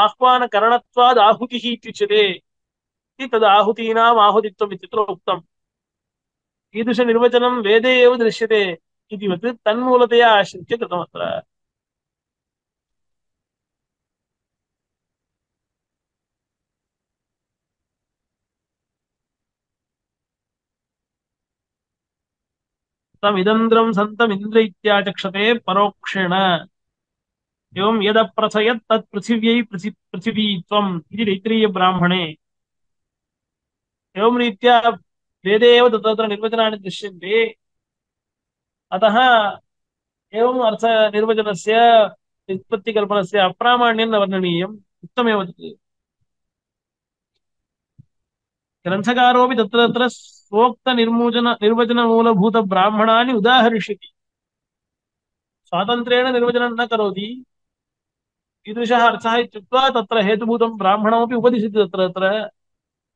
आह्वानकरणत्वाद् आहुतिः इत्युच्यते इति तद् आहुतीनाम् आहुतित्वम् इत्यत्र उक्तम्। ईदृशनिर्वचनं वेदे एव दृश्यते इतिवत् तन्मूलतया आश्रित्य कृतमत्र। तमिदन्द्रं सन्तमिन्द्र इत्याचक्षते परोक्षेण। एवं यदप्रथयत् तत् पृथिव्यै पृथिवीत्वम् इति तैत्तिरीयब्राह्मणे। एवं रीत्या वेदे एव तत्र निर्वचनानि दृश्यन्ते। अतः एवम् अर्थनिर्वचनस्य व्युत्पत्तिकल्पनस्य अप्रामाण्यं न वर्णनीयम्, उक्तमेव तत्। ग्रन्थकारोऽपि तत्र तत्र निर्वचनमूलभूतब्राह्मणानि उदाहरिष्यति, स्वातन्त्र्येण निर्वचनं न करोति। कीदृशः अर्थः इत्युक्त्वा तत्र हेतुभूतं ब्राह्मणमपि उपदिशति तत्र तत्र।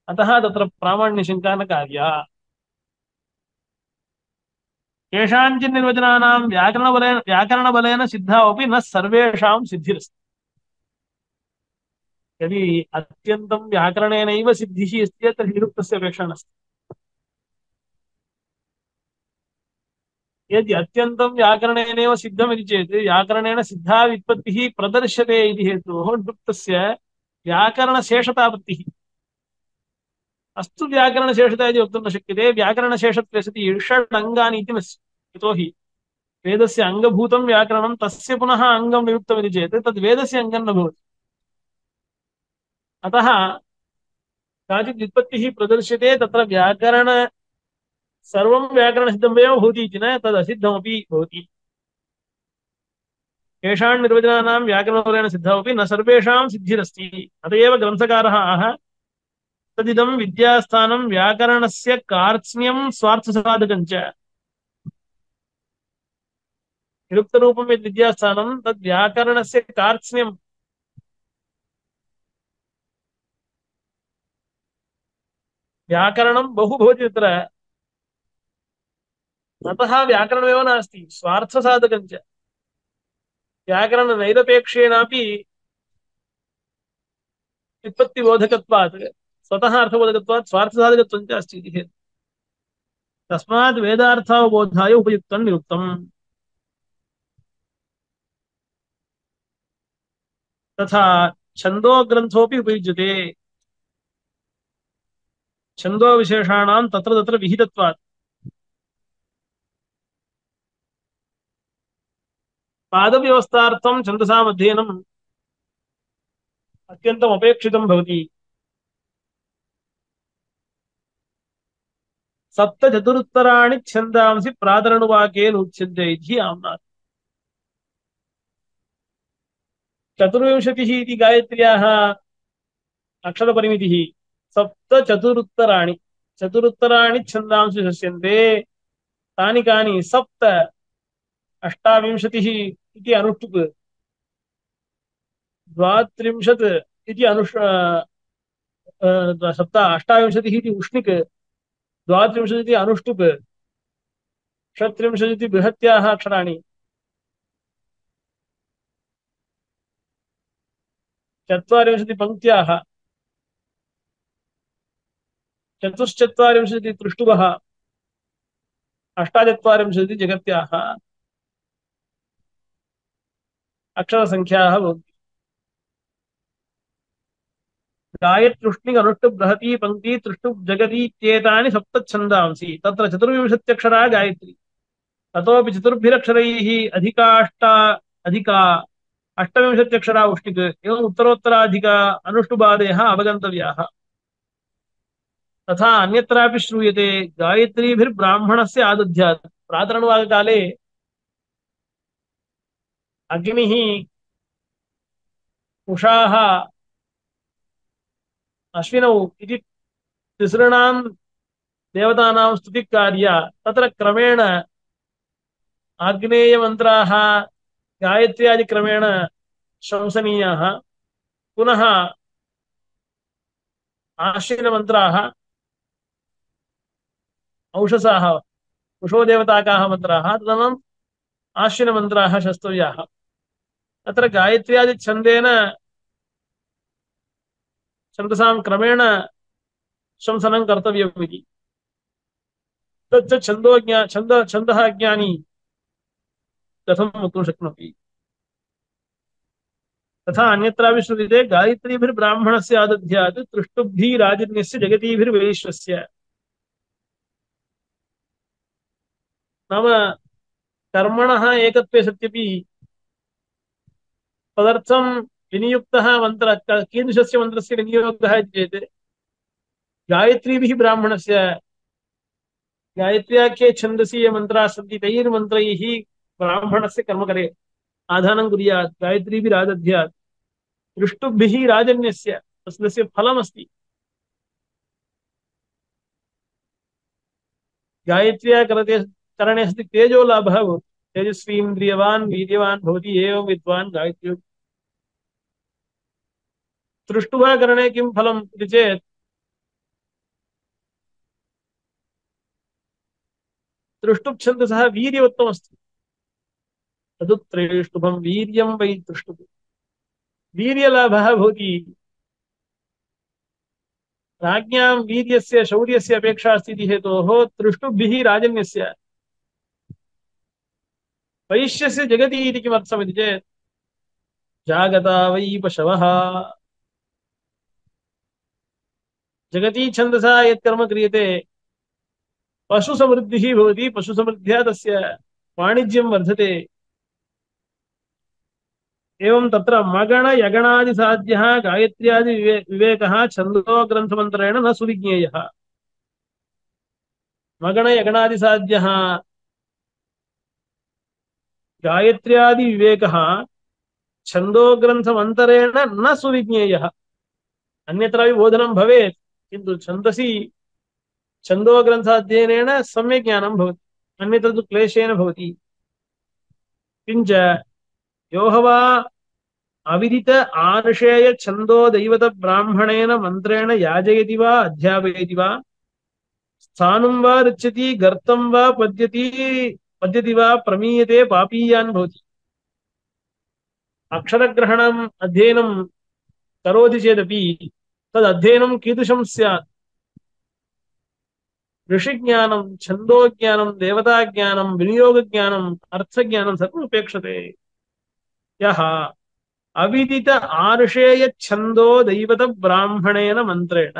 अतः तत्र प्रामाण्यशङ्का न कार्या। केषाञ्चिन् निर्वचनानां व्याकरणबलेन सिद्धावपि न सर्वेषां सिद्धिरस्ति। यदि अत्यन्तं व्याकरणेनैव सिद्धिः अस्ति तर्हि निरुक्तस्य अपेक्षा नास्ति। यदि अत्यन्तं व्याकरणेनैव सिद्धमिति चेत् व्याकरणेन सिद्धा व्युत्पत्तिः प्रदर्श्यते इति हेतोः निरुक्तस्य व्याकरणशेषतावृत्तिः। अस्तु व्याकरणशेषता इति वक्तुं न शक्यते। व्याकरणशेषत्वे सति षडङ्गानि इति नश्यति। यतोहि वेदस्य अङ्गभूतं व्याकरणं, तस्य पुनः अङ्गं निरुक्तमिति चेत् तद् वेदस्य अङ्गं न भवति। अतः काचित् व्युत्पत्तिः प्रदर्श्यते, तत्र व्याकरण सर्वं व्याकरणसिद्धमेव भवति इति न, तदसिद्धमपि भवति। केषां निर्वचनानां व्याकरणबलेन सिद्धमपि न सर्वेषां सिद्धिरस्ति। अत एव ग्रन्थकारः आह तदिदं विद्यास्थानं व्याकरणस्य कार्त्स्न्यं स्वार्थसाधकं च। निरुक्तरूपं यद् विद्यास्थानं तद् व्याकरणस्य कार्त्स्न्यं, व्याकरणं बहु भवति तत्र, अतः व्याकरणमेव नास्ति, स्वार्थसाधकं च। व्याकरणनैरपेक्षेणापि व्युत्पत्तिबोधकत्वात्, स्वतः अर्थबोधकत्वात् स्वार्थसाधकत्वं च अस्ति इति हेतुः। तस्मात् वेदार्थावबोधाय उपयुक्तं निरुक्तम्। तथा छन्दोग्रन्थोऽपि उपयुज्यते, छन्दोविशेषाणां तत्र तत्र विहितत्वात्। पादव्यवस्थार्थं छन्दसाम् अध्ययनम् अत्यन्तम् अपेक्षितं भवति। सप्तचतुरुत्तराणि छन्दांसि प्रातरनुवाकेन उच्यन्ते इति आम्नात्। चतुर्विंशतिः इति गायत्र्याः अक्षरपरिमितिः। सप्तचतुरुत्तराणि, चतुरुत्तराणि छन्दांसि शस्यन्ते। तानि कानि? सप्त, अष्टाविंशतिः इति अनुष्टुप्, द्वात्रिंशत् इति सप्त अष्टाविंशतिः इति उष्णिक्, द्वात्रिंशत् इति अनुष्टुप्, षट्त्रिंशत् इति बृहत्याः अक्षराणि, चत्वारिंशत् पङ्क्त्याः, चतुश्चत्वारिंशत् इति तृष्टुवः, अष्टाचत्वारिंशत् इति जगत्याः अक्षरसङ्ख्याः भवन्ति। गायत्रुष्णिक अनुष्टुप् बृहती पङ्क्ति तृष्टुप् जगति इत्येतानि सप्तच्छन्दांसि। तत्र चतुर्विंशत्यक्षरा गायत्री, ततोपि चतुर्भिरक्षरैः अधिका अष्टविंशत्यक्षरा उष्णिक्। एवम् उत्तरोत्तराधिक अनुष्टुबादयः अवगन्तव्याः। तथा अन्यत्रापि श्रूयते गायत्रीभिर्ब्राह्मणस्य आदध्यात्। प्रातरनुवाककाले अग्निः उषाः अश्विनौ इति तिसॄणां देवतानां स्तुतिकार्य तत्र क्रमेण आग्नेयमन्त्राः गायत्र्यादिक्रमेण शंसनीयाः पुनः आश्विनमन्त्राः औषसाः उषो देवताकाः मन्त्राः तदनन्तरम् आश्विनमन्त्राः शस्तव्याः तत्र गायत्र्यादिच्छन्देन छन्दसां क्रमेण शंसनं कर्तव्यम् इति तच्च छन्दः अज्ञानी कथं वक्तुं शक्नोति तथा अन्यत्रापि श्रूयते गायत्रीभिर्ब्राह्मणस्य आदध्यात् तृष्टुब्धिः राजन्यस्य जगतीभिर्वैश्वस्य नाम कर्मणः एकत्वे सत्यपि तदर्थं विनियुक्तः मन्त्रः कीदृशस्य मन्त्रस्य विनियोगः इति चेत् गायत्रीभिः ब्राह्मणस्य गायत्र्याख्ये छन्दसि ये मन्त्राः सन्ति तैर्मन्त्रैः ब्राह्मणस्य कर्मकरे आधानं कुर्यात् गायत्रीभिरादध्यात् दृष्टुभिः राजन्यस्य तस्य फलमस्ति गायत्र्या करणे सति तेजो लाभः भवति तेजस्वीन्द्रियवान् वीर्यवान् भवति एवं विद्वान् गायत्री दृष्टुः करणे किं फलम् इति चेत् दृष्टुप् छन्दसः वीर्यवत्तमस्ति तदुत्रेष्टुभं वीर्यं वै दृष्टुप् वीर्यलाभः भवति राज्ञां वीर्यस्य शौर्यस्य अपेक्षा अस्ति इति हेतोः दृष्टुभिः राजन्यस्य वैश्यस्य जगति इति किमर्थमिति चेत् जागता वै पशवः जगती छन्दसा यत्कर्म क्रियते पशुसमृद्धिः भवति पशुसमृद्ध्या तस्य वाणिज्यं वर्धते एवं तत्र मगण यगणादिसाध्यः गायत्र्यादि विवेकः छन्दो ग्रन्थमन्त्रेण न सुविज्ञेयः मगण यगणादिसाध्यः गायत्र्यादि विवेकः छन्दो ग्रन्थमन्तरेण न सुविज्ञेयः अन्यत्रापि बोधनं भवेत् किन्तु छन्दसि छन्दो ग्रन्थाध्ययनेन सम्यक् ज्ञानं भवति अन्यत्र तु क्लेशेन भवति किञ्च यो वा अविदित आर्षेय छन्दो दैवत ब्राह्मणेन मन्त्रेण याजयति वा अध्यापयति वा स्थानं वा ऋच्छति गर्तं वा पद्यति वा प्रमीयते पापीयान् भवति अक्षरग्रहणम् अध्ययनं करोति चेदपि तदध्ययनं कीदृशं स्यात् ऋषिज्ञानं छन्दोज्ञानं देवताज्ञानं विनियोगज्ञानम् अर्थज्ञानं सर्वम् अपेक्षते यः अविदित आर्षेय छन्दो दैवत ब्राह्मणेन मन्त्रेण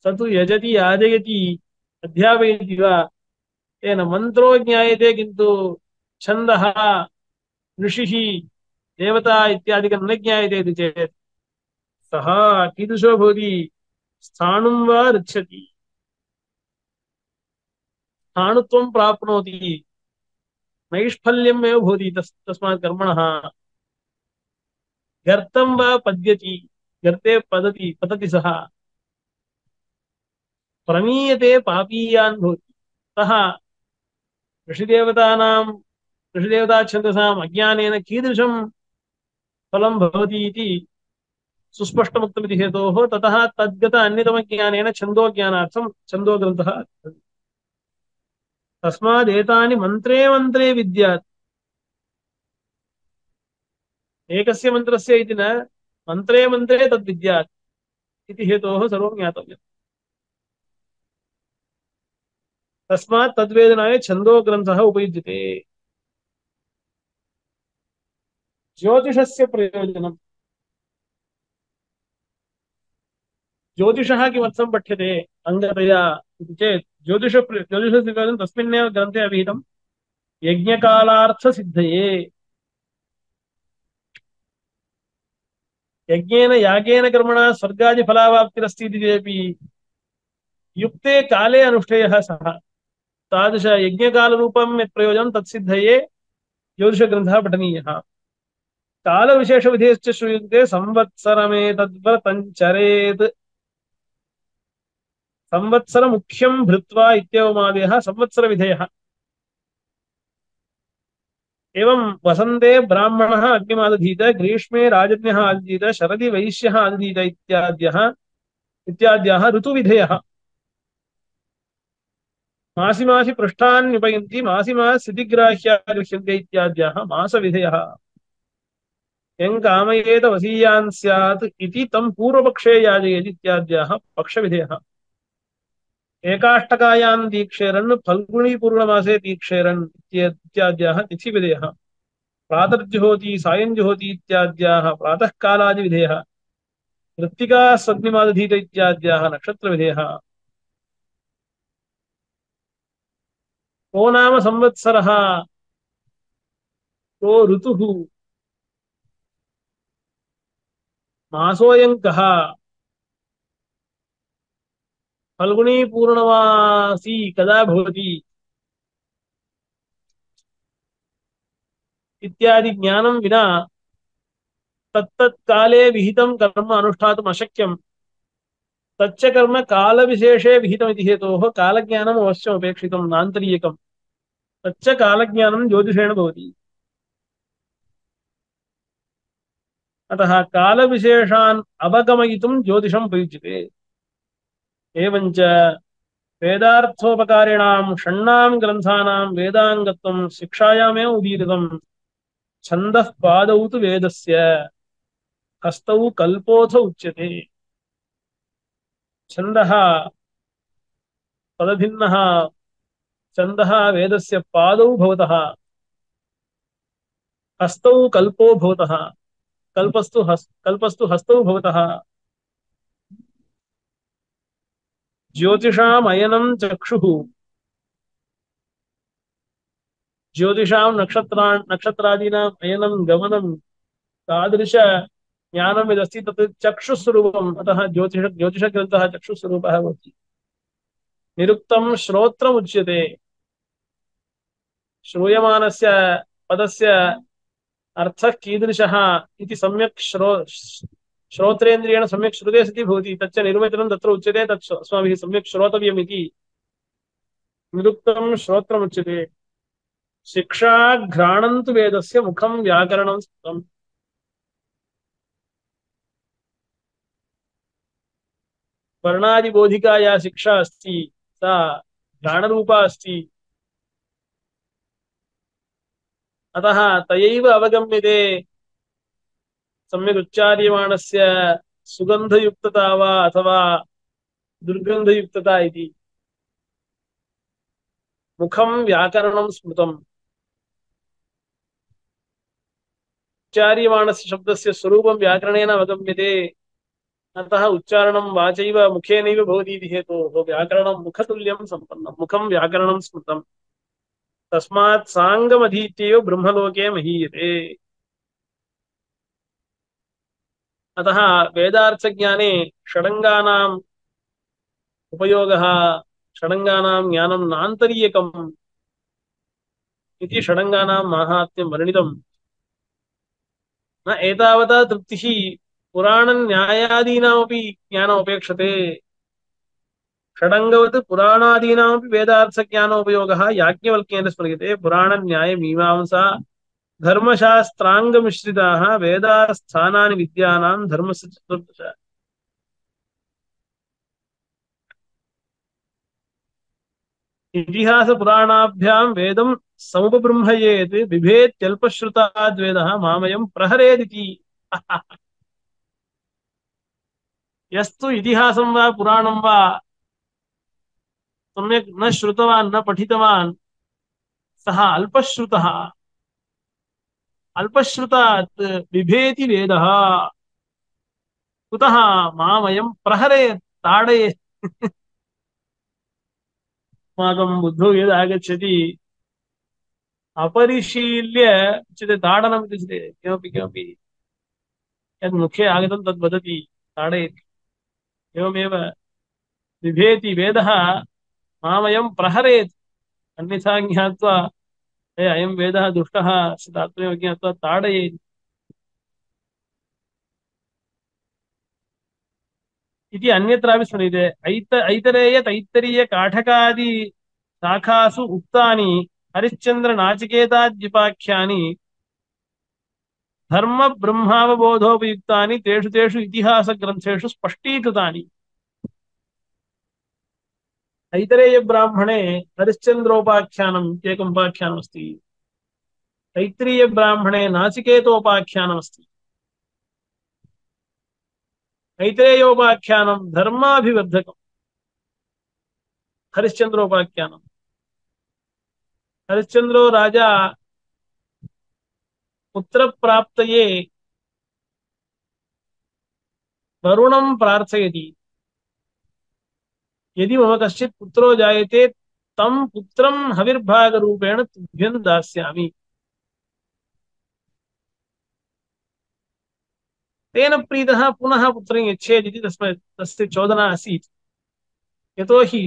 स तु यजति याजयति अध्यापयति वा तेन मन्त्रो ज्ञायते किन्तु छन्दः ऋषिः देवता इत्यादिकं न ज्ञायते इति चेत् सः कीदृशो भवति स्थाणुं वा ऋच्छति स्थाणुत्वं प्राप्नोति नैष्फल्यमेव भवति तस्मात् कर्मणः गर्तं वा पद्यति गर्ते पतति सः प्रमीयते पापीयान् भवति सः ऋषिदेवताछन्दसाम् अज्ञानेन कीदृशं फलं भवति इति सुस्पष्टमुक्तमिति हेतोः ततः तद्गत अन्यतमज्ञानेन छन्दोज्ञानार्थं छन्दोग्रन्थः तस्मादेतानि मन्त्रे मन्त्रे विद्यात् एकस्य मन्त्रस्य इति न मन्त्रे मन्त्रे तद्विद्यात् इति हेतोः सर्वं ज्ञातव्यम् तस्मात् तद्वेदनाय छन्दोग्रन्थः उपयुज्यते ज्योतिषस्य प्रयोजनम् ज्योतिषः किमर्थं पठ्यते अङ्गतया इति चेत् ज्योतिषस्य प्रयोजनं तस्मिन्नेव ग्रन्थे अभिहितं यज्ञकालार्थसिद्धये यज्ञेन यागेन कर्मणा स्वर्गादिफलावाप्तिरस्ति इति चेदपि युक्ते काले अनुष्ठेयः सः तादृश यज्ञकालरूपं यत् प्रयोजनं तत्सिद्धये ज्योतिषग्रन्थः पठनीयः। कालविशेषविधेश्च श्रूयन्ते संवत्सरमेतद्व्रतञ्चरेत् संवत्सरमुख्यं भृत्वा इत्येवमादयः संवत्सरविधेयः। एवं वसन्ते ब्राह्मणः अग्निमादधीत, ग्रीष्मे राजन्यः आदधीत, शरदि वैश्यः आदधीत इत्याद्याः ऋतुविधेयः। मासि मासि पृष्ठान्युपयन्ति, मासि मास स्थितिग्राह्या गृह्यन्ते इत्याद्याः मासविधेयः। यं कामयेत वसीयान् स्यात् इति तं पूर्वपक्षे याजयेत् इत्याद्याः पक्षविधेयः। एकाष्टकायां दीक्षेरन् फल्गुणी पूर्णमासे दीक्षेरन् इत्याद्याः तिथिविधेयः। प्रातर्जुहोति सायंजुहोति इत्याद्याः प्रातःकालादिविधेयः। कृत्तिका सग्निमादधीत इत्याद्याः नक्षत्रविधेयः। को नाम संवत्सरः, को ऋतुः, मासोऽयं कः, फल्गुणी पूर्णमासी कदा भवति इत्यादि ज्ञानं विना तत्तत्काले विहितं कर्म अनुष्ठातुम् अशक्यम्। तच्च कर्म कालविशेषे विहितमिति हेतोः कालज्ञानम् अवश्यम् अपेक्षितं नान्तरीयकम्। तच्च कालज्ञानं ज्योतिषेण भवति। अतः कालविशेषान् अवगमयितुं ज्योतिषं प्रयुज्यते। एवञ्च वेदार्थोपकारिणां षण्णां ग्रन्थानां वेदाङ्गत्वं शिक्षायामेव उदीरितं। छन्दः पादौ तु वेदस्य, हस्तौ कल्पोऽथ उच्यते। छन्दः पदभिन्नः, छन्दः वेदस्य पादौ भवतः, हस्तौ कल्पो भवतः, कल्पस्तु हस्तौ भवतः। ज्योतिषामयनं चक्षुः, ज्योतिषां नक्षत्रादीनाम् अयनं गमनं तादृश ज्ञानं यदस्ति तत् चक्षुस्वरूपम्। अतः ज्योतिषग्रन्थः चक्षुस्वरूपः भवति। निरुक्तं श्रोत्रमुच्यते। श्रूयमानस्य पदस्य अर्थः कीदृशः इति सम्यक् श्रोत्रेन्द्रियेण सम्यक् श्रुते सति भवति। तच्च निर्वचनं तत्र उच्यते। तत् अस्माभिः सम्यक् श्रोतव्यम् इति निरुक्तं श्रोत्रमुच्यते। शिक्षा घ्राणं तु वेदस्य, मुखं व्याकरणं स्मृतम्। वर्णादिबोधिका या शिक्षा अस्ति सा घ्राणरूपा अस्ति। अतः तयैव अवगम्यते सम्यक् उच्चार्यमाणस्य सुगन्धयुक्तता वा अथवा दुर्गन्धयुक्तता इति। मुखं व्याकरणं स्मृतम्। उच्चार्यमाणस्य शब्दस्य स्वरूपं व्याकरणेन अवगम्यते। अतः उच्चारणं वाचैव मुखेनैव भवति इति हेतोः व्याकरणं मुखतुल्यं सम्पन्नं। मुखं व्याकरणं स्मृतम्। तस्मात् साङ्गमधीत्यैव ब्रह्मलोके महीयते। अतः वेदार्थज्ञाने षडङ्गानाम् उपयोगः, षडङ्गानां ज्ञानं नान्तरीयकम् इति षडङ्गानां माहात्म्यं वर्णितम्। न एतावता तृप्तिः पुराणन्यायादीनामपि ज्ञानमपेक्षते। षडङ्गवत् पुराणादीनामपि वेदार्थज्ञानोपयोगः याज्ञवल्क्येन स्मर्यते। पुराणन्यायमीमांसा धर्मशास्त्राङ्गमिश्रिताः वेदास्थानानि विद्यानां धर्मस्य चतुर्दश। इतिहासपुराणाभ्यां वेदं समुपबृंहयेत् बिभेत्यल्पश्रुताद्वेदः मामयं प्रहरेदिति। यस्तु इतिहासं वा पुराणं वा सम्यक् न श्रुतवान् न पठितवान् सः अल्पश्रुतः। अल्पश्रुतात् बिभेति वेदः। कुतः मामयं प्रहरेत्, ताडयेत्। अस्माकं बुद्धौ यद् आगच्छति अपरिशील्य उच्यते ताडनम् इति उच्यते। किमपि किमपि यद् मुखे आगतं तद् वदति, ताडयति। एवमेव बिभेति वेदः मामयं प्रहरेत्। अन्यथा ज्ञात्वा अयं वेदः दुष्टः अस्य तात्पर्यं ज्ञात्वा ताडयेत् इति अन्यत्रापि स्मर्यते। ऐतरेय तैत्तरीय काठकादि शाखासु उक्तानि हरिश्चन्द्रनाचिकेताद्युपाख्यानि धर्म ब्रह्मावबोधोपयुक्तानि तेषु तेषु इतिहासग्रन्थेषु स्पष्टीकृतानि। ऐतरेय ब्राह्मणे हरिश्चन्द्रोपाख्यानम् एकम् उपाख्यानमस्ति। तैत्तिरीय ब्राह्मणे नाचिकेतोपाख्यानमस्ति। ऐतरेयोपाख्यानं धर्माभिवर्धकम् हरिश्चन्द्रोपाख्यानम्। हरिश्चन्द्रो राजा पुत्रप्राप्तये वरुणं प्रार्थयति, यदि मम कश्चित् पुत्रो जायते तं पुत्रं हविर्भागरूपेण तुभ्यं दास्यामि। तेन प्रीतः पुनः पुत्रं यच्छेत् इति तस्य चोदना आसीत्। यतोहि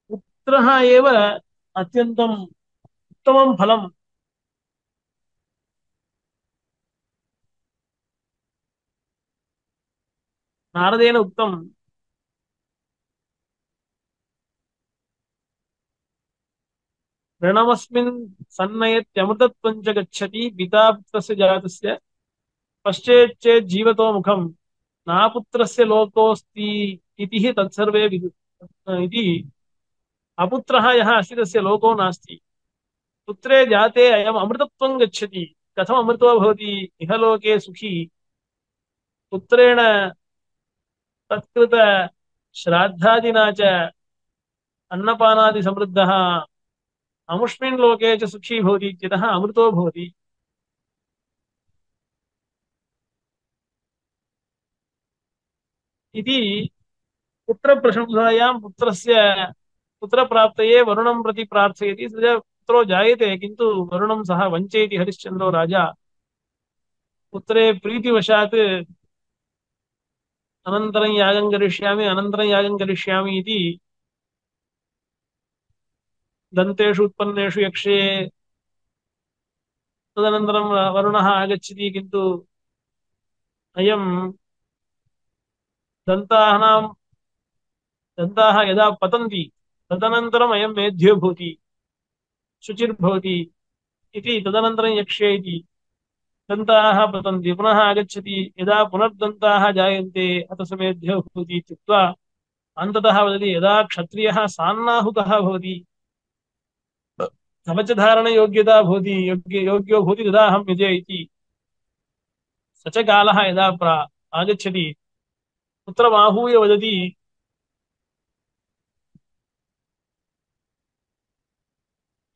पुत्रः एव अत्यन्तम् उत्तमं फलं। नारदेन उक्तं ऋणमस्मिन् सन्नयत्यमृतत्वं च गच्छति पिता पुत्रस्य जातस्य पश्चेच्चेत् जीवतो मुखं नापुत्रस्य लोकोऽस्ति इति हि तत्सर्वे इति अपुत्रः यः अस्ति तस्य लोको नास्ति। पुत्रे जाते अयम् अमृतत्वं गच्छति। कथम् अमृतो भवति? इहलोके सुखी पुत्रेण तत्कृत श्राद्धादिना च अन्नपानादि समृद्धः अमुष्मिन् लोके च सुखी भवति इत्यतः अमृतो भवति। इति पुत्रप्रशंसायां पुत्रप्राप्तये वरुणं प्रति प्रार्थयति। स च पुत्रो जायते, किन्तु वरुणं सः वञ्चयति हरिश्चन्द्रो राजा। पुत्रे प्रीतिवशात् अनन्तरं यागं करिष्यामि इति दन्तेषु उत्पन्नेषु यक्षे तदनन्तरं वरुणः आगच्छति, किन्तु अयं दन्ताः यदा पतन्ति तदनन्तरम् अयं मेध्यो भवति, शुचिर्भवति इति तदनन्तरं यक्षे इति दन्ताः पतन्ति, पुनः आगच्छति, यदा पुनर्दन्ताः जायन्ते अथ स मेध्यो भवति इत्युक्त्वा अन्ततः वदति यदा क्षत्रियः सान्नाहुकः भवति कवचधारणयोग्यता भवति, योग्यो भवति तदा अहं यजे इति। स च कालः यदा आगच्छति पुत्रमाहूय वदति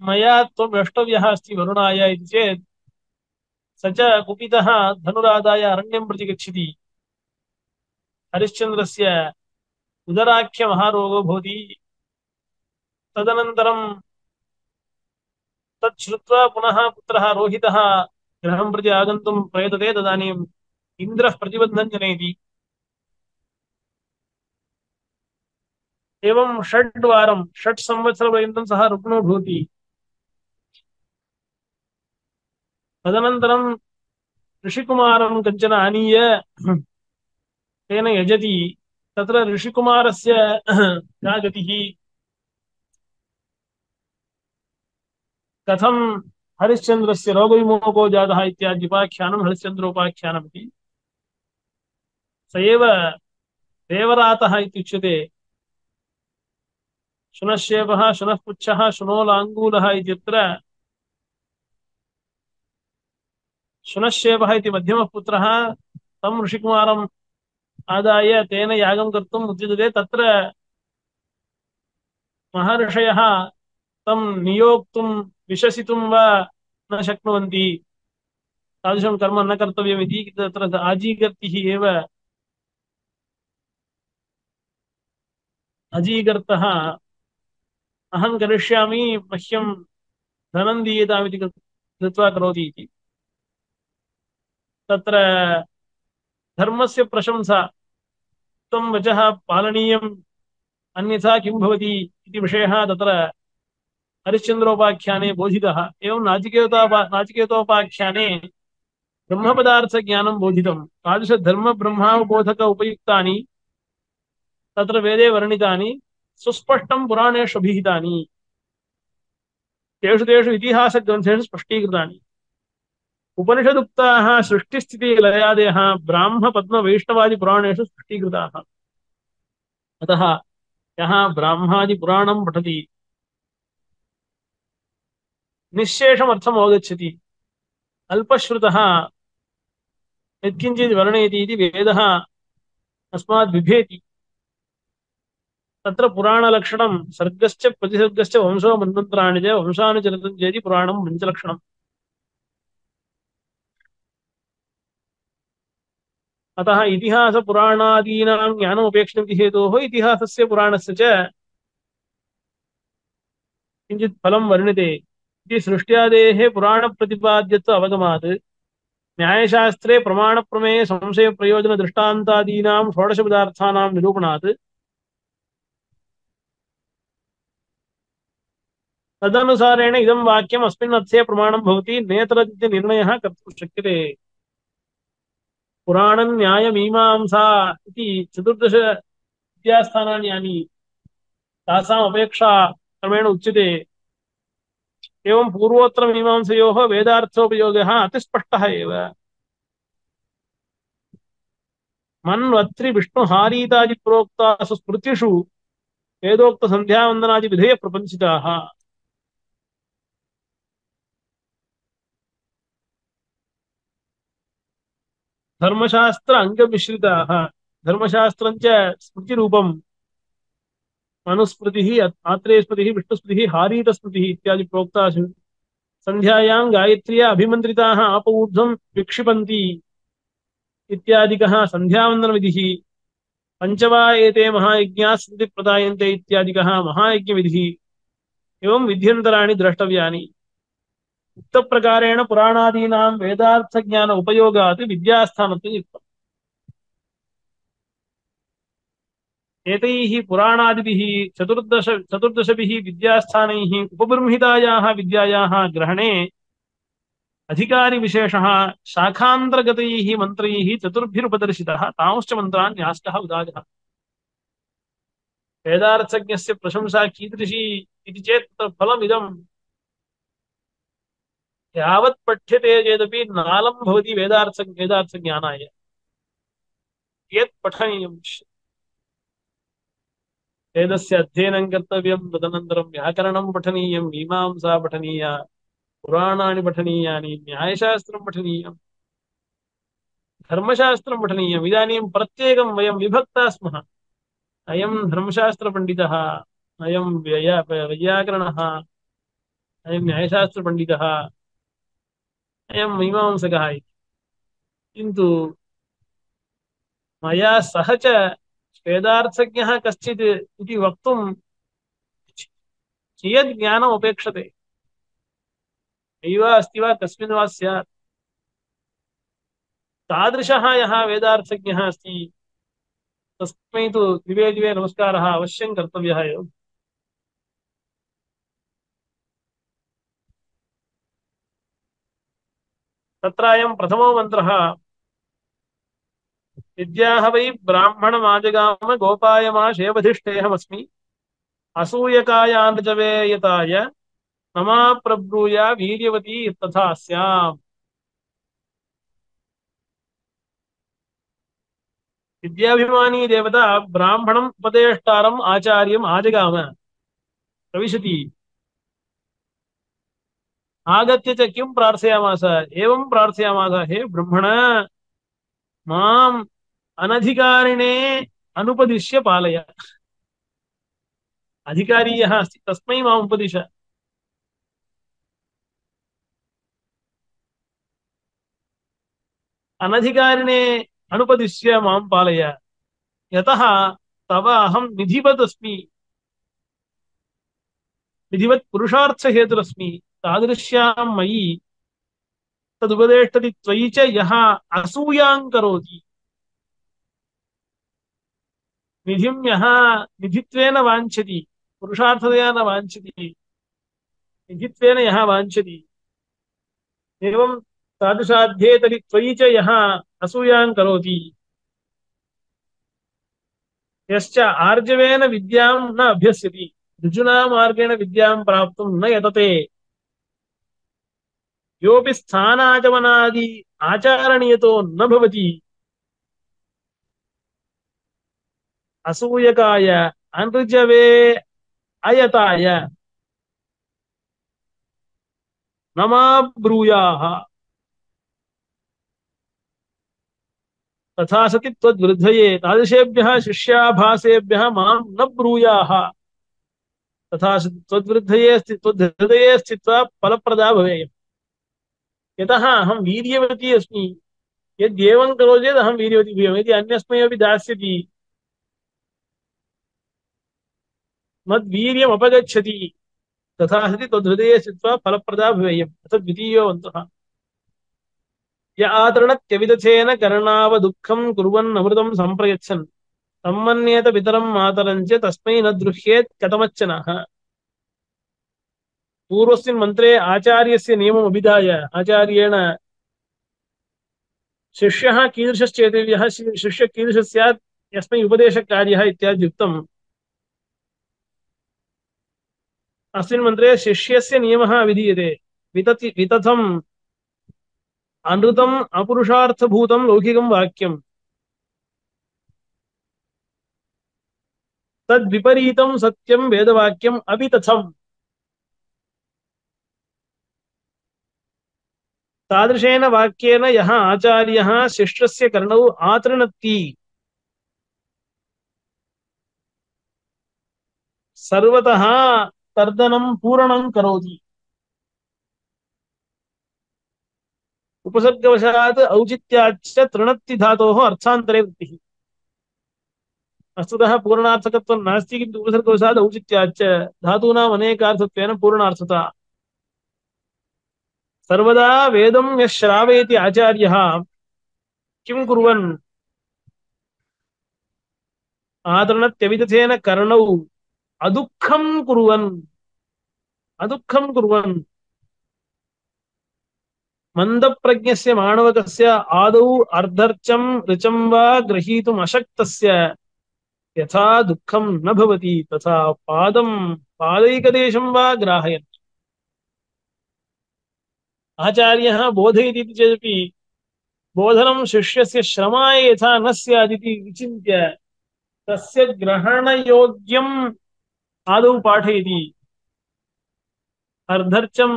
मया त्वं द्रष्टव्यः अस्ति वरुणाय इति चेत् स च कुपितः धनुरादाय अरण्यं प्रति गच्छति। हरिश्चन्द्रस्य उदराख्यमहारोगो भवति। तदनन्तरं तत् श्रुत्वा पुनः पुत्रः रोहितः गृहं प्रति आगन्तुं प्रयतते। तदानीम् इन्द्रः प्रतिबद्धं जनयति। एवं 6 संवत्सरपर्यन्तं सः रुग्णो भवति। तदनन्तरं ऋषिकुमारं कञ्चन आनीय तेन यजति। तत्र ऋषिकुमारस्य का गतिः, कथं हरिश्चन्द्रस्य रोगविमोको जातः इत्याद्युपाख्यानं हरिश्चन्द्रोपाख्यानमिति। स एव देवरातः इत्युच्यते। शुनश्शेफः शुनःपुच्छः शुनोलाङ्गूलः इत्यत्र शुनश्शेफः इति मध्यमः पुत्रः तं ऋषिकुमारम् आदाय तेन यागं कर्तुम् उद्युजते। तत्र महर्षयः तं नियोक्तुं विशसितुं वा न शक्नुवन्ति, तादृशं कर्म न कर्तव्यमिति। तत्र आजीगर्तिः एव अजीगर्तः अहं करिष्यामि मह्यं धनं दीयतामिति कृत्वा करोति इति। तत्र धर्मस्य प्रशंसा, तं वचः पालनीयम् अन्यथा किं भवति इति विषयः तत्र हरिश्चंद्रोपाख्याने बोधितः एवं नाचिकेतोपाख्याने ब्रह्मपदार्थज्ञानं बोधितं तादृश धर्म ब्रह्मावबोधक उपयुक्तानि तत्र वेदे वर्णितानि सुस्पष्टं पुराणेषु अभिहितानि तेषु तेषु इतिहासग्रन्थेषु स्पष्टीकृतानि उपनिषदुक्ताः सृष्टिस्थितिलयादयः ब्राह्मपद्मवैष्णवादिपुराणेषु स्पष्टीकृताः अतः यः ब्राह्मादिपुराणं पठति निःशेषमर्थम् अवगच्छति अल्पश्रुतः यत्किञ्चित् वर्णयति इति वेदः अस्माद् बिभेति तत्र पुराणलक्षणं सर्गश्च प्रतिसर्गश्च वंशो मन्वन्तराणि च वंशानुचरितं चेति पुराणं पञ्चलक्षणम् अतः इतिहासपुराणादीनां ज्ञानमुपेक्षितमिति हेतोः इतिहासस्य पुराणस्य च किञ्चित् फलं वर्ण्यते इति सृष्ट्यादेः पुराणप्रतिपाद्यत्व अवगमात् न्यायशास्त्रे प्रमाणप्रमेय संशयप्रयोजनदृष्टान्तादीनां षोडशपदार्थानां निरूपणात् तदनुसारेण इदं वाक्यम् अस्मिन् अर्थे प्रमाणं भवति नेतरदिति निर्णयः कर्तुं शक्यते पुराणं न्यायमीमांसा इति चतुर्दश विद्यास्थानानि यानि तासाम् अपेक्षा क्रमेण उच्यते एवं पूर्वोत्तरमीमांसयोः वेदार्थोपयोगः अतिस्पष्टः एव मन्वत्रि विष्णुहारीतादिप्रोक्तासु स्मृतिषु वेदोक्तसन्ध्यावन्दनादिविधयः प्रपञ्चिताः धर्मशास्त्र अंगमिश्रिताः धर्मशास्त्रञ्च स्मृतिरूपं मनुस्मृतिः आत्रेयस्मृतिः विष्णुस्मृतिः हारीतस्मृतिः इत्यादि प्रोक्तासु सन्ध्यायां गायत्र्या अभिमन्त्रिताः आपऊर्ध्वं विक्षिपन्ति इत्यादिकः सन्ध्यावन्दनविधिः पञ्चवा एते महायज्ञाः सन्ति प्रदायन्ते इत्यादिकः महायज्ञविधिः एवं विध्यन्तराणि द्रष्टव्यानि उक्तप्रकारेण पुराणादीनां वेदार्थज्ञान उपयोगात् विद्यास्थानत्वं युक्तम् एतैः पुराणादिभिः चतुर्दशभिः विद्यास्थानैः उपबृंहितायाः विद्यायाः ग्रहणे अधिकारिविशेषः शाखान्तर्गतैः मन्त्रैः चतुर्भिरुपदर्शितः तांश्च मन्त्रान् न्यास्तः उदागतः वेदार्थज्ञस्य प्रशंसा कीदृशी इति चेत् तत्र फलमिदं यावत् पठ्यते चेदपि नालं भवति वेदार्थज्ञानाय यत् पठनीयं वेदस्य अध्ययनं कर्तव्यं तदनन्तरं व्याकरणं पठनीयं मीमांसा पठनीया पुराणानि पठनीयानि न्यायशास्त्रं पठनीयं धर्मशास्त्रं पठनीयम् इदानीं प्रत्येकं वयं विभक्ताः स्मः अयं धर्मशास्त्रपण्डितः अयं वैयाकरणः अयं न्यायशास्त्रपण्डितः अयं मीमांसकः इति किन्तु मया सह च वेदार्थज्ञः कश्चित् इति वक्तुं कियत् ज्ञानम् अपेक्षते नैव अस्ति वा कस्मिन् वा स्यात् तादृशः यः वेदार्थज्ञः अस्ति तस्मै तु दिवे दिवे नमस्कारः अवश्यं कर्तव्यः एव तत्र अयं प्रथमो मन्त्रः विद्याः वै ब्राह्मणमाजगाम गोपायमा शेवधिष्ठेऽहमस्मि असूयकायानृजवेयताय नमा प्रब्रूया वीर्यवती तथा स्याम् विद्याभिमानी देवता ब्राह्मणम् उपदेष्टारम् आचार्यम् आजगाम प्रविशति आगत्य च किं प्रार्थयामास एवं प्रार्थयामास हे ब्रह्मण माम् अनधिकारिणे अनुपदिश्य पालय अधिकारी यः अस्ति तस्मै माम् उपदिश अनधिकारिणे अनुपदिश्य मां पालय यतः तव अहं निधिवत् अस्मि निधिवत् पुरुषार्थहेतुरस्मि तादृश्यां मयि तदुपदेष्टति त्वयि च यः असूयां करोति निधिं यः निधित्वेन वाञ्छति पुरुषार्थतया न वाञ्छति विधित्वेन यः वाञ्छति एवं तादृशाध्ये तर्हि त्वयि च यः असूयां करोति यश्च आर्जवेन विद्यां न अभ्यस्यति ऋजुना मार्गेण विद्यां प्राप्तुं न यतते योऽपि स्थानाचमनादि आचारणीयतो न भवति असूयकाय अनृजवे अयताय न मा ब्रूयाः तथा सति त्वद्वृद्धये तादृशेभ्यः शिष्याभासेभ्यः मां न ब्रूयाः तथा सति त्वद्वृद्धये त्वद्हृदये स्थित्वा फलप्रदा भवेयम् यतः अहं वीर्यवती अस्मि यद्येवं करोति चेत् अहं वीर्यवती भूयामि यदि अन्यस्मै अपि दास्यति मद्वीर्यमपगच्छति तथा सति त्वद्हृदये स्थित्वा फलप्रदा भवेयम् अथ द्वितीयो अन्तः य आतृणत्यविदथेन कर्णाव दुःखं कुर्वन् अमृतं सम्प्रयच्छन् सम्मन्येत पितरं मातरं च तस्मै न द्रुह्येत् कथमच्चनः पूर्वस्मिन् मन्त्रे आचार्यस्य नियमम् अभिधाय आचार्येण शिष्यः कीदृशश्चेतव्यः शिष्यः कीदृशः स्यात् यस्मै उपदेशकार्यः इत्यादि उक्तम् अस्मिन् मन्त्रे शिष्यस्य नियमः विधीयते वितथम् अनृतम् अपुरुषार्थभूतं लौकिकं वाक्यं तद्विपरीतं सत्यं वेदवाक्यम् अपि तथम् तादृशेन वाक्येन यः आचार्यः शिष्यस्य कर्णौ आतृणत्ति सर्वतः तर्दनं पूरणं करोति उपसर्गवशात् औचित्याच्च तृणत्ति धातोः अर्थान्तरे वृत्तिः वस्तुतः पूर्णार्थकत्वं नास्ति किन्तु उपसर्गवशात् औचित्याच्च धातूनाम् अनेकार्थत्वेन पूर्णार्थता सर्वदा वेदं यः श्रावयति आचार्यः किं कुर्वन् आतृणत्यविदथेन कर्णौ अदुःखं कुर्वन् मंदप्रज्ञस्य माणवकस्य आदौ अर्धर्चं ऋचं वा ग्रहीतुम् अशक्तस्य यथा दुःखं न भवति तथा पादैकदेशं वा ग्राहयन् आचार्यः बोधयति चेदपि बोधनं शिष्यस्य श्रमाय यथा न स्यादिति विचिन्त्य तस्य ग्रहणयोग्यम् आदौ पाठयति अर्धर्चं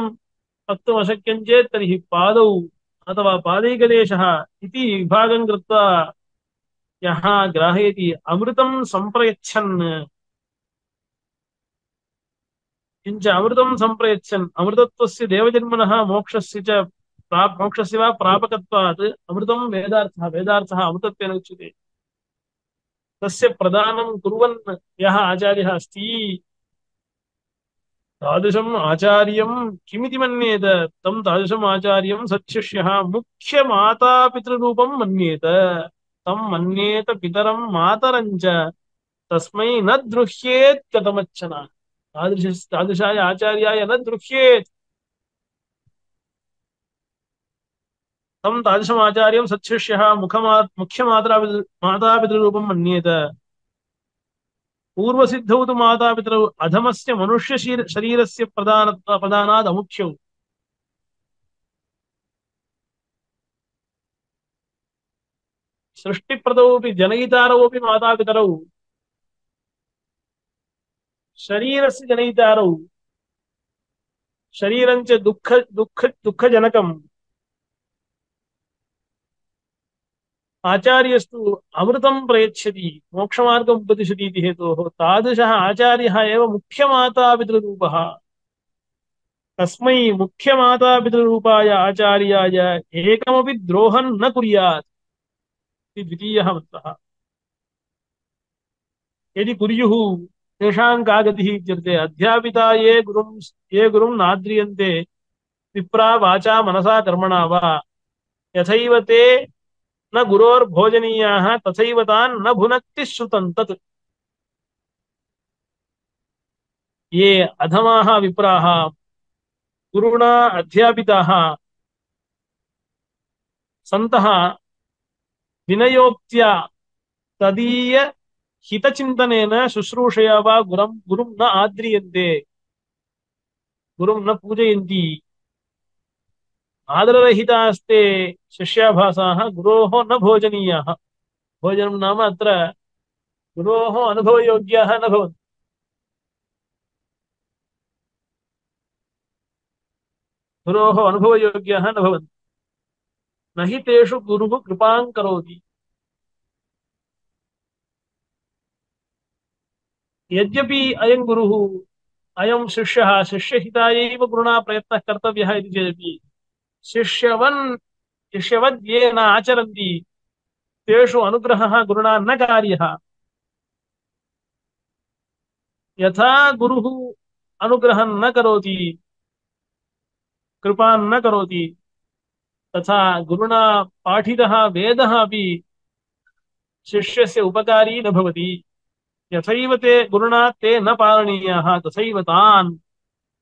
वक्तुम् अशक्यं चेत् तर्हि पादौ अथवा पादैकदेशः इति विभागं कृत्वा यः ग्राहयति अमृतं सम्प्रयच्छन् किञ्च अमृतं सम्प्रयच्छन् अमृतत्वस्य देवजन्मनः मोक्षस्य च मोक्षस्य वा प्रापकत्वात् अमृतं वेदार्थः अमृतत्वेन उच्यते तस्य प्रदानं कुर्वन् यः आचार्यः अस्ति तादृशम् आचार्यं किमिति मन्येत तं तादृशम् आचार्यं सच्छिष्यः मुख्यमातापितृरूपं मन्येत तं मन्येत पितरं मातरं च तस्मै न द्रुह्येत् कथमच्छन तादृशाय आचार्याय न द्रुह्येत् तं तादृशम् आचार्यं सच्छिष्यः मातापितृरूपं मन्येत पूर्वसिद्धौ तु मातापितरौ अधमस्य मनुष्य शरीरस्य प्रदानाद् अमुख्यौ सृष्टिप्रदौपि जनयितारौपि मातापितरौ शरीरस्य जनयितारौ शरीरं च दुःखजनकम् आचार्यस्तु अमृतं प्रयच्छति मोक्षमार्गम् उपदिशति इति हेतोः तादृशः आचार्यः एव मुख्यमातापितृरूपः तस्मै मुख्यमातापितृरूपाय आचार्याय एकमपि द्रोहं न कुर्यात् इति द्वितीयः मत्तः यदि कुर्युः तेषां का गतिः इत्यर्थे अध्यापिता ये गुरुं नाद्रियन्ते विप्रा वाचा मनसा कर्मणा वा यथैव ते न गुरोर्भोजनीयाः तथैव तान् न भुनक्ति श्रुतं तत् ये अधमाः विप्राः गुरुणा अध्यापिताः सन्तः विनयोक्त्या तदीय हितचिन्तनेन शुश्रूषया वा गुरुं न आद्रियन्ते, गुरुं न पूजयन्ति, आदररहितास्ते शिष्याभासाः गुरोः न भोजनीयाः। भोजनं नाम अत्र गुरोः अनुभवयोग्याः न भवन्ति। गुरोः अनुभवयोग्याः न भवन्ति। न हि तेषु गुरुः कृपां करोति। यद्यपि अयं गुरुः अयं शिष्यः शिष्यहिताय एव गुरुणा प्रयत्नः कर्तव्यः इति चेदपि शिष्यवद् ये न आचरन्ति तेषु अनुग्रहः गुरुणा न कार्यः। यथा गुरुः अनुग्रहं न करोति, कृपां न करोति, तथा गुरुणा पाठितः वेदः अपि शिष्यस्य उपकारी न भवति। यथैव ते गुरुणा ते न पालनीयाः तथैव तान्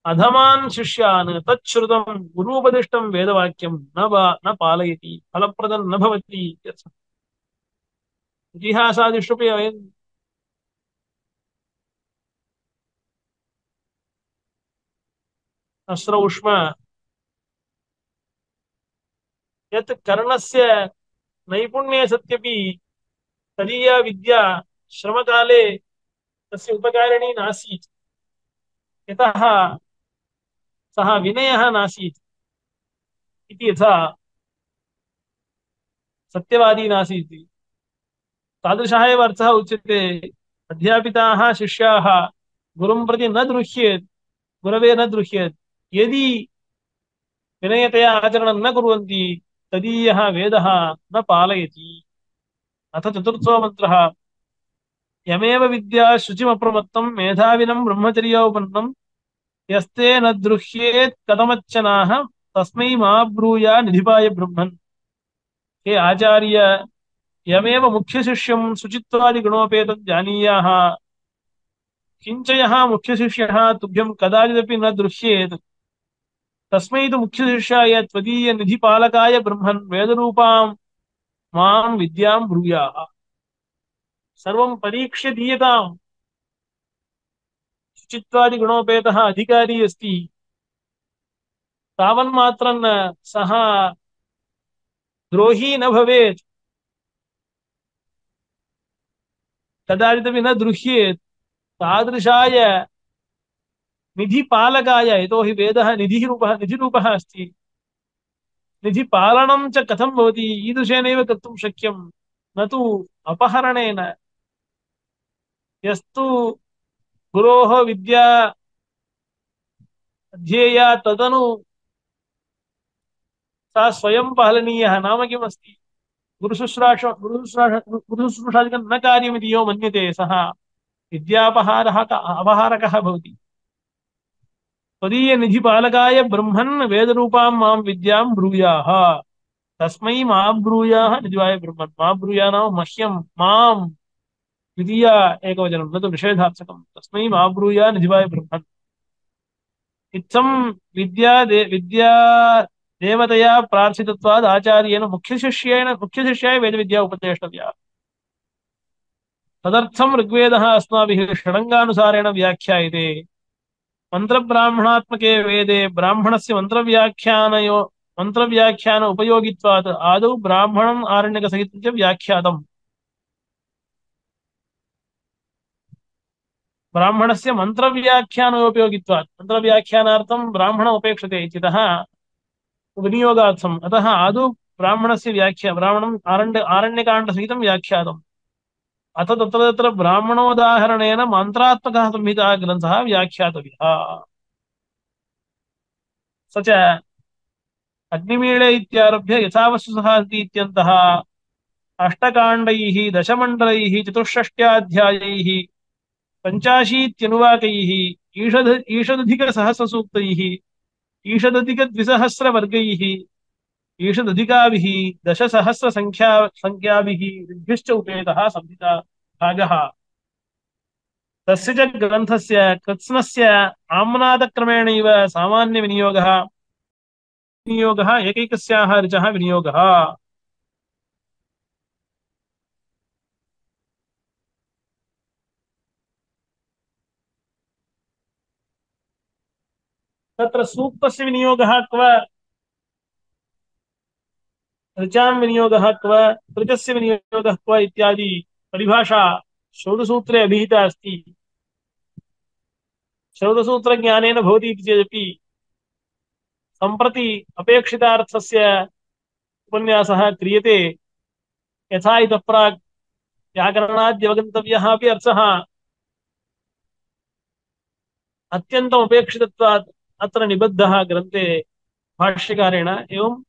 अधमान् शिष्यान् तच्छ्रुतं गुरूपदिष्टं वेदवाक्यं न पालयति, फलप्रदं न भवति। इतिहासादिष्वपि वयं अश्रौष्म यत् कर्णस्य नैपुण्ये सत्यपि तदीया विद्या श्रमकाले तस्य उपकारिणी नासीत्, यतः सः विनयः नासीत् इति, यथा सत्यवादी नासीत् तादृशः एव अर्थः उच्यते। अध्यापिताः शिष्याः गुरुं प्रति न द्रुह्येत्, गुरवे न द्रुह्येत्, यदि विनयतया आचरणं न कुर्वन्ति तदीयः वेदः न पालयति। अथ चतुर्थो मन्त्रः। यमेव विद्या शुचिमप्रमत्तं मेधाविनं ब्रह्मचर्योपन्नं यस्ते न द्रुह्येत् कथमच्चनाः तस्मै मा ब्रूया निधिपाय ब्रह्मन्। हे आचार्य, यमेव मुख्यशिष्यं शुचित्वादिगुणोपेतं जानीयाः, किञ्च यः मुख्यशिष्यः तुभ्यं कदाचिदपि न दृश्येत् तस्मै तु मुख्यशिष्याय त्वदीयनिधिपालकाय ब्रह्मन् वेदरूपां मां विद्यां ब्रूयाः। सर्वं परीक्ष्य दीयताम्। शुचित्वादिगुणोपेतः अधिकारी अस्ति तावन्मात्रं सः द्रोही न भवेत्, कदाचिदपि न दृह्येत्। तादृशाय निधिपालकाय, यतोहि वेदः निधिरूपः अस्ति, निधिपालनं च कथं भवति, ईदृशेनैव कर्तुं शक्यं, न तु अपहरणेन। यस्तु गुरोः विद्या अध्येया तदनु सा स्वयं पालनीयः। नाम किमस्ति, गुरुशुश्रूषादिकं न कार्यमिति यो मन्यते सः विद्यापहारः अपहारकः भवति। त्वदीयनिधिपालकाय ब्रह्मन् वेदरूपां मां विद्यां ब्रूयाः। तस्मै मा ब्रूयाः निधिपाय ब्रह्मन्। मा ब्रूया नाम मह्यं, मां, द्वितीया एकवचनं, न तु निषेधार्थकं। तस्मै मा ब्रूया निधिपाय ब्रह्मन्। इत्थं विद्या देवतया प्रार्थितत्वात् आचार्येण मुख्यशिष्याय वेदविद्या उपदेष्टव्या। तदर्थं ऋग्वेदः अस्माभिः षडङ्गानुसारेण व्याख्यायते। मन्त्रब्राह्मणात्मके वेदे ब्राह्मणस्य मन्त्रव्याख्यान उपयोगित्वात् आदौ ब्राह्मणम् आरण्यकसहितं च व्याख्यातम्। ब्राह्मणस्य मन्त्रव्याख्यानोपयोगित्वात्, मन्त्रव्याख्यानार्थं ब्राह्मणम् उपेक्षते इत्यतः विनियोगार्थम्, अतः आदौ ब्राह्मणस्य ब्राह्मणम् आरण्यकाण्डसहितं व्याख्यातम्। अथ तत्र तत्र ब्राह्मणोदाहरणेन मन्त्रात्मकः संहिता ग्रन्थः व्याख्यातव्यः। स च अग्निमीळे इत्यारभ्य यथावस्तुसहस्ति इत्यन्तः अष्टकाण्डैः दशमण्डलैः चतुष्षष्ट्याध्यायैः पञ्चाशीत्यनुवाकैः ईषदधिकसहस्रसूक्तैः ईषदधिकद्विसहस्रवर्गैः ईषदधिकाभिः दशसहस्रसङ्ख्याभिः ऋग्भिश्च उपेतः संहिता भागः। तस्य च ग्रन्थस्य कृत्स्नस्य आम्नादक्रमेणैव सामान्यविनियोगः विनियोगः एकैकस्याः ऋचः विनियोगः। तत्र सूक्तस्य विनियोगः क्व, ऋचां विनियोगः क्व, ऋचस्य विनियोगः क्व इत्यादि परिभाषा शौधसूत्रे अभिहिता अस्ति। शौधसूत्रज्ञानेन भवति इति चेदपि सम्प्रति अपेक्षितार्थस्य उपन्यासः क्रियते। यथा इतः प्राक् व्याकरणाद्यवगन्तव्यः अपि अर्थः अत्यन्तम् अपेक्षितत्वात् अत्र निबद्धः ग्रन्थे भाष्यकारेण। एवं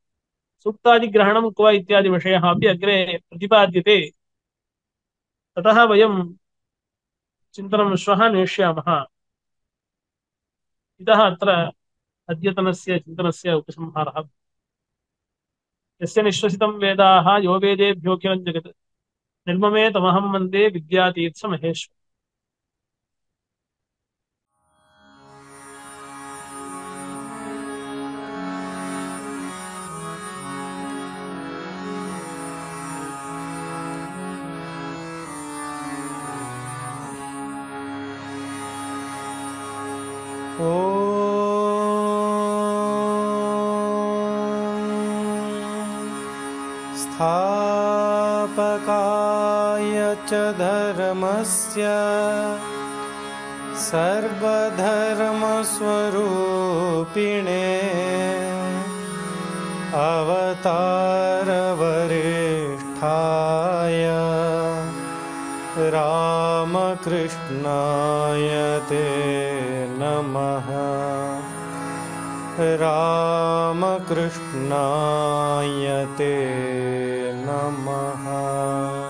सूक्तादिग्रहणं क्व इत्यादि विषयः अपि अग्रे प्रतिपाद्यते। ततः वयं चिन्तनं श्वः नेष्यामः। इतः अत्र अद्यतनस्य चिन्तनस्य उपसंहारः। यस्य निःश्वसितं वेदाः यो वेदेभ्योऽखिलं जगत् निर्ममे तमहं वन्दे विद्यातीर्थमहेश्वरम्। स्थापकाय च धर्मस्य सर्वधर्मस्वरूपिणे अवतारवरिष्ठाय रामकृष्णाय ते नमः। रामकृष्णाय ते नमः।